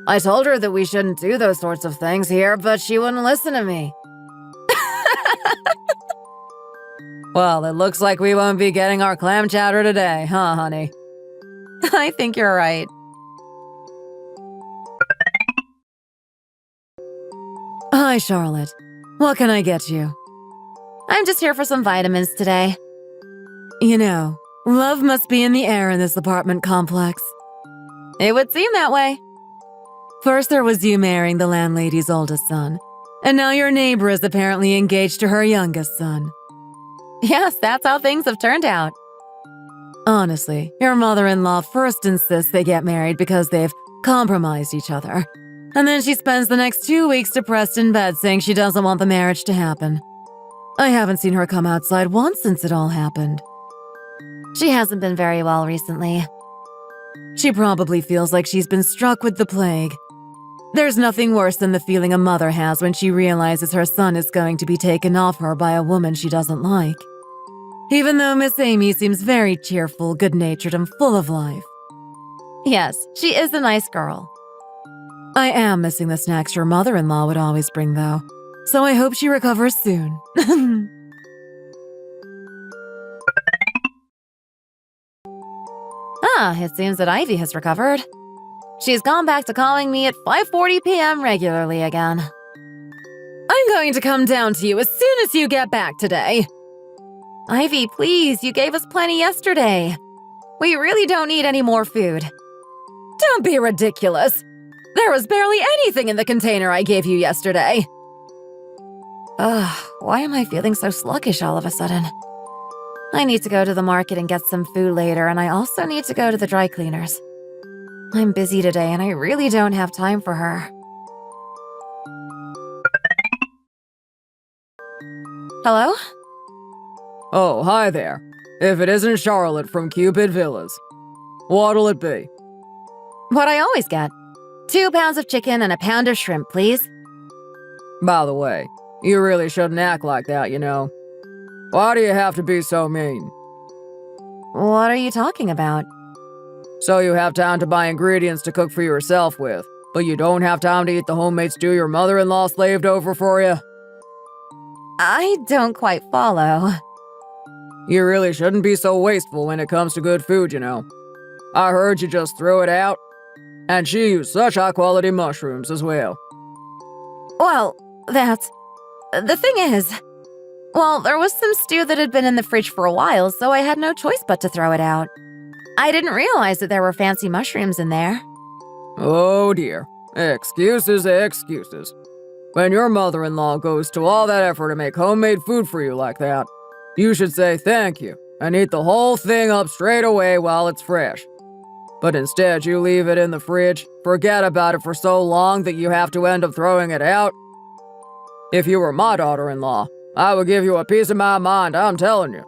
I told her that we shouldn't do those sorts of things here, but she wouldn't listen to me. Well, it looks like we won't be getting our clam chowder today, huh, honey? I think you're right. Hi, Charlotte. What can I get you? I'm just here for some vitamins today. You know, love must be in the air in this apartment complex. It would seem that way. First there was you marrying the landlady's oldest son, and now your neighbor is apparently engaged to her youngest son. Yes, that's how things have turned out. Honestly, your mother-in-law first insists they get married because they've compromised each other, and then she spends the next 2 weeks depressed in bed saying she doesn't want the marriage to happen. I haven't seen her come outside once since it all happened. She hasn't been very well recently. She probably feels like she's been struck with the plague. There's nothing worse than the feeling a mother has when she realizes her son is going to be taken off her by a woman she doesn't like. Even though Miss Amy seems very cheerful, good-natured, and full of life. Yes, she is a nice girl. I am missing the snacks your mother-in-law would always bring, though, so I hope she recovers soon. It seems that Ivy has recovered. She's gone back to calling me at 5:40 p.m. regularly again. I'm going to come down to you as soon as you get back today. Ivy, please, you gave us plenty yesterday. We really don't need any more food. Don't be ridiculous. There was barely anything in the container I gave you yesterday. Why am I feeling so sluggish all of a sudden? I need to go to the market and get some food later, and I also need to go to the dry cleaners. I'm busy today, and I really don't have time for her. Hello? Oh, hi there. If it isn't Charlotte from Cupid Villas. What'll it be? What I always get. 2 pounds of chicken and a pound of shrimp, please. By the way, you really shouldn't act like that, you know. Why do you have to be so mean? What are you talking about? So you have time to buy ingredients to cook for yourself with, but you don't have time to eat the homemade stew your mother-in-law slaved over for you? I don't quite follow. You really shouldn't be so wasteful when it comes to good food, you know. I heard you just threw it out, and she used such high-quality mushrooms as well. Well, the thing is, there was some stew that had been in the fridge for a while, so I had no choice but to throw it out. I didn't realize that there were fancy mushrooms in there. Oh dear. Excuses, excuses. When your mother-in-law goes to all that effort to make homemade food for you like that, you should say thank you and eat the whole thing up straight away while it's fresh. But instead, you leave it in the fridge, forget about it for so long that you have to end up throwing it out. If you were my daughter-in-law, I would give you a piece of my mind, I'm telling you.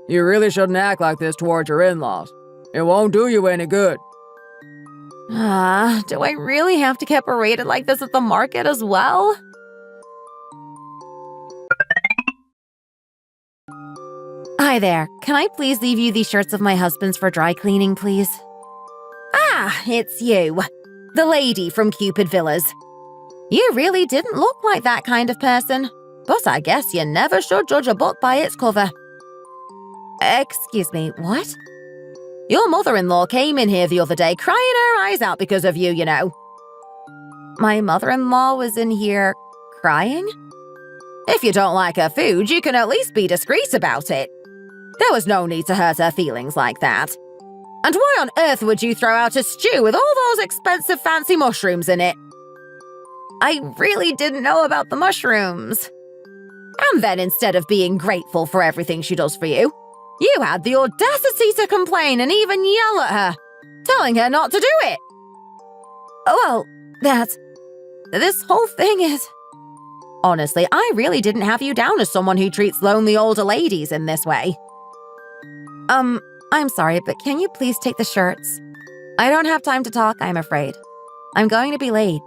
You really shouldn't act like this towards your in-laws. It won't do you any good. Do I really have to get berated like this at the market as well? Hi there. Can I please leave you these shirts of my husband's for dry cleaning, please? It's you. The lady from Cupid Villas. You really didn't look like that kind of person. But I guess you never should judge a book by its cover. Excuse me, what? Your mother-in-law came in here the other day crying her eyes out because of you, you know. My mother-in-law was in here crying? If you don't like her food, you can at least be discreet about it. There was no need to hurt her feelings like that. And why on earth would you throw out a stew with all those expensive fancy mushrooms in it? I really didn't know about the mushrooms. And then instead of being grateful for everything she does for you, you had the audacity to complain and even yell at her, telling her not to do it. This whole thing is... Honestly, I really didn't have you down as someone who treats lonely older ladies in this way. I'm sorry, but can you please take the shirts? I don't have time to talk, I'm afraid. I'm going to be late.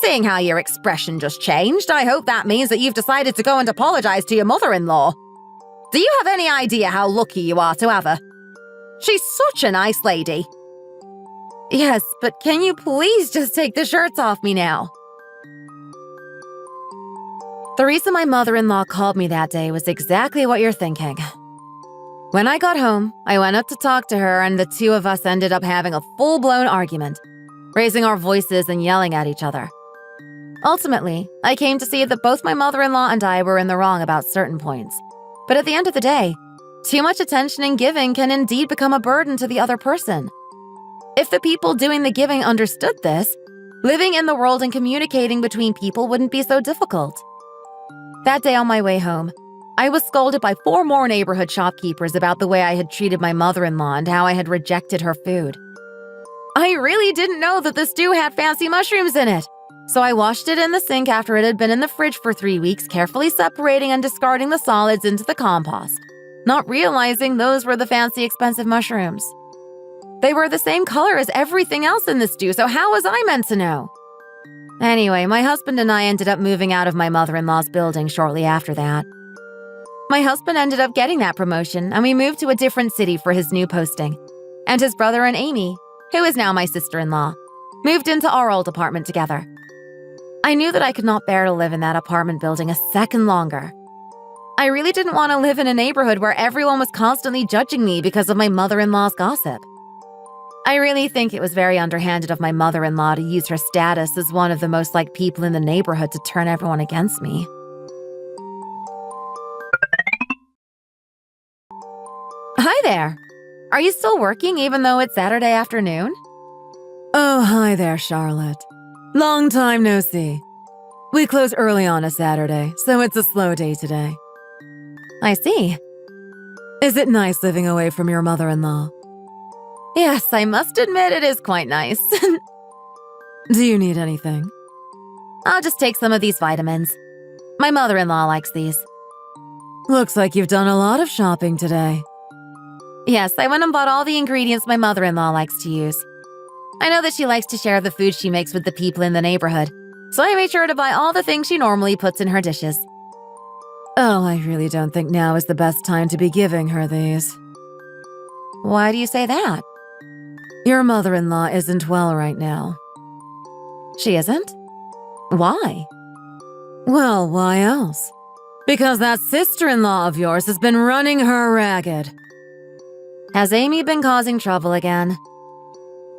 Seeing how your expression just changed, I hope that means that you've decided to go and apologize to your mother-in-law. Do you have any idea how lucky you are to have her? She's such a nice lady. Yes, but can you please just take the shirts off me now? The reason my mother-in-law called me that day was exactly what you're thinking. When I got home, I went up to talk to her, and the two of us ended up having a full-blown argument, raising our voices and yelling at each other. Ultimately, I came to see that both my mother-in-law and I were in the wrong about certain points. But at the end of the day, too much attention and giving can indeed become a burden to the other person. If the people doing the giving understood this, living in the world and communicating between people wouldn't be so difficult. That day on my way home, I was scolded by 4 more neighborhood shopkeepers about the way I had treated my mother-in-law and how I had rejected her food. I really didn't know that the stew had fancy mushrooms in it, so I washed it in the sink after it had been in the fridge for 3 weeks, carefully separating and discarding the solids into the compost, not realizing those were the fancy expensive mushrooms. They were the same color as everything else in the stew, so how was I meant to know? Anyway, my husband and I ended up moving out of my mother-in-law's building shortly after that. My husband ended up getting that promotion, and we moved to a different city for his new posting. And his brother and Amy, who is now my sister-in-law, moved into our old apartment together. I knew that I could not bear to live in that apartment building a second longer. I really didn't want to live in a neighborhood where everyone was constantly judging me because of my mother-in-law's gossip. I really think it was very underhanded of my mother-in-law to use her status as one of the most liked people in the neighborhood to turn everyone against me. Hi there. Are you still working even though it's Saturday afternoon? Oh, hi there, Charlotte. Long time no see. We close early on a Saturday, so it's a slow day today. I see. Is it nice living away from your mother-in-law? Yes, I must admit it is quite nice. Do you need anything? I'll just take some of these vitamins. My mother-in-law likes these. Looks like you've done a lot of shopping today. Yes, I went and bought all the ingredients my mother-in-law likes to use. I know that she likes to share the food she makes with the people in the neighborhood, so I made sure to buy all the things she normally puts in her dishes. Oh, I really don't think now is the best time to be giving her these. Why do you say that? Your mother-in-law isn't well right now. She isn't? Why? Well, why else? Because that sister-in-law of yours has been running her ragged. Has Amy been causing trouble again?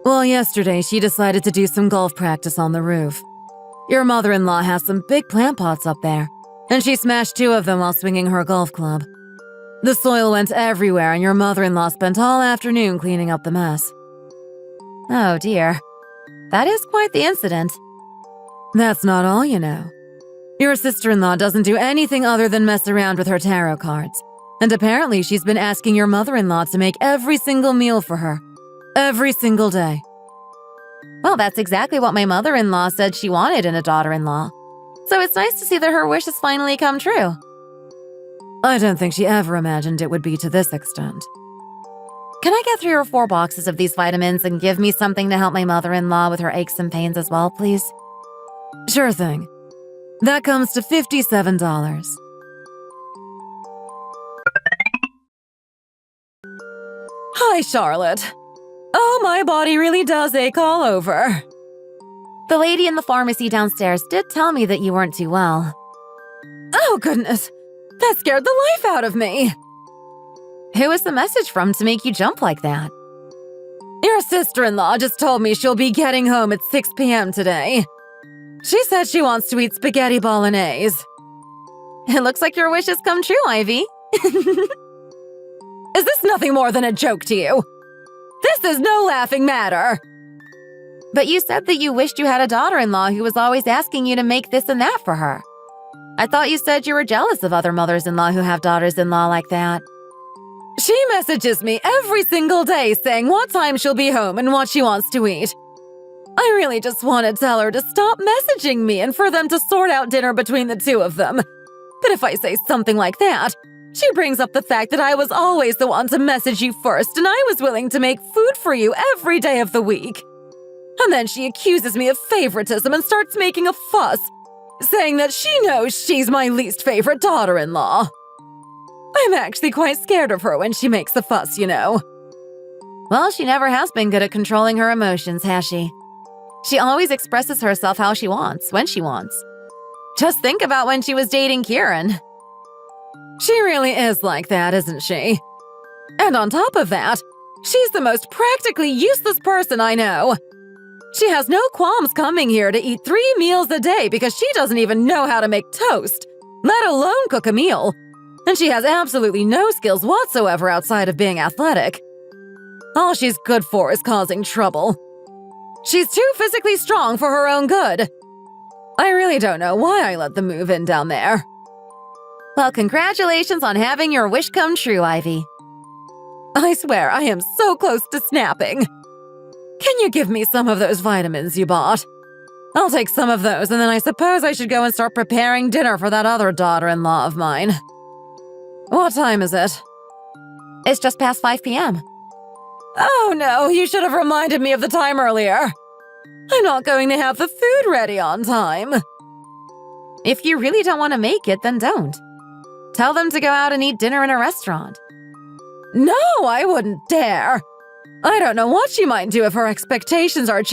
Well, yesterday she decided to do some golf practice on the roof. Your mother-in-law has some big plant pots up there, and she smashed 2 of them while swinging her golf club. The soil went everywhere, and your mother-in-law spent all afternoon cleaning up the mess. Oh dear. That is quite the incident. That's not all, you know. Your sister-in-law doesn't do anything other than mess around with her tarot cards. And apparently she's been asking your mother-in-law to make every single meal for her. Every single day. Well, that's exactly what my mother-in-law said she wanted in a daughter-in-law. So it's nice to see that her wish has finally come true. I don't think she ever imagined it would be to this extent. Can I get 3 or 4 boxes of these vitamins and give me something to help my mother-in-law with her aches and pains as well, please? Sure thing. That comes to $57. Hi, Charlotte. Oh, my body really does ache all over. The lady in the pharmacy downstairs did tell me that you weren't too well. Oh, goodness. That scared the life out of me. Who was the message from to make you jump like that? Your sister-in-law just told me she'll be getting home at 6 p.m. today. She said she wants to eat spaghetti bolognese. It looks like your wish has come true, Ivy. Is this nothing more than a joke to you? This is no laughing matter. But you said that you wished you had a daughter-in-law who was always asking you to make this and that for her. I thought you said you were jealous of other mothers-in-law who have daughters-in-law like that. She messages me every single day saying what time she'll be home and what she wants to eat. I really just want to tell her to stop messaging me and for them to sort out dinner between the 2 of them. But if I say something like that, she brings up the fact that I was always the one to message you first and I was willing to make food for you every day of the week. And then she accuses me of favoritism and starts making a fuss, saying that she knows she's my least favorite daughter-in-law. I'm actually quite scared of her when she makes a fuss, you know. Well, she never has been good at controlling her emotions, has she? She always expresses herself how she wants, when she wants. Just think about when she was dating Kieran. She really is like that, isn't she? And on top of that, she's the most practically useless person I know. She has no qualms coming here to eat 3 meals a day because she doesn't even know how to make toast, let alone cook a meal. And she has absolutely no skills whatsoever outside of being athletic. All she's good for is causing trouble. She's too physically strong for her own good. I really don't know why I let them move in down there. Well, congratulations on having your wish come true, Ivy. I swear I am so close to snapping. Can you give me some of those vitamins you bought? I'll take some of those, and then I suppose I should go and start preparing dinner for that other daughter-in-law of mine. What time is it? It's just past 5 p.m. Oh no, you should have reminded me of the time earlier. I'm not going to have the food ready on time. If you really don't want to make it, then don't. Tell them to go out and eat dinner in a restaurant. No, I wouldn't dare. I don't know what she might do if her expectations are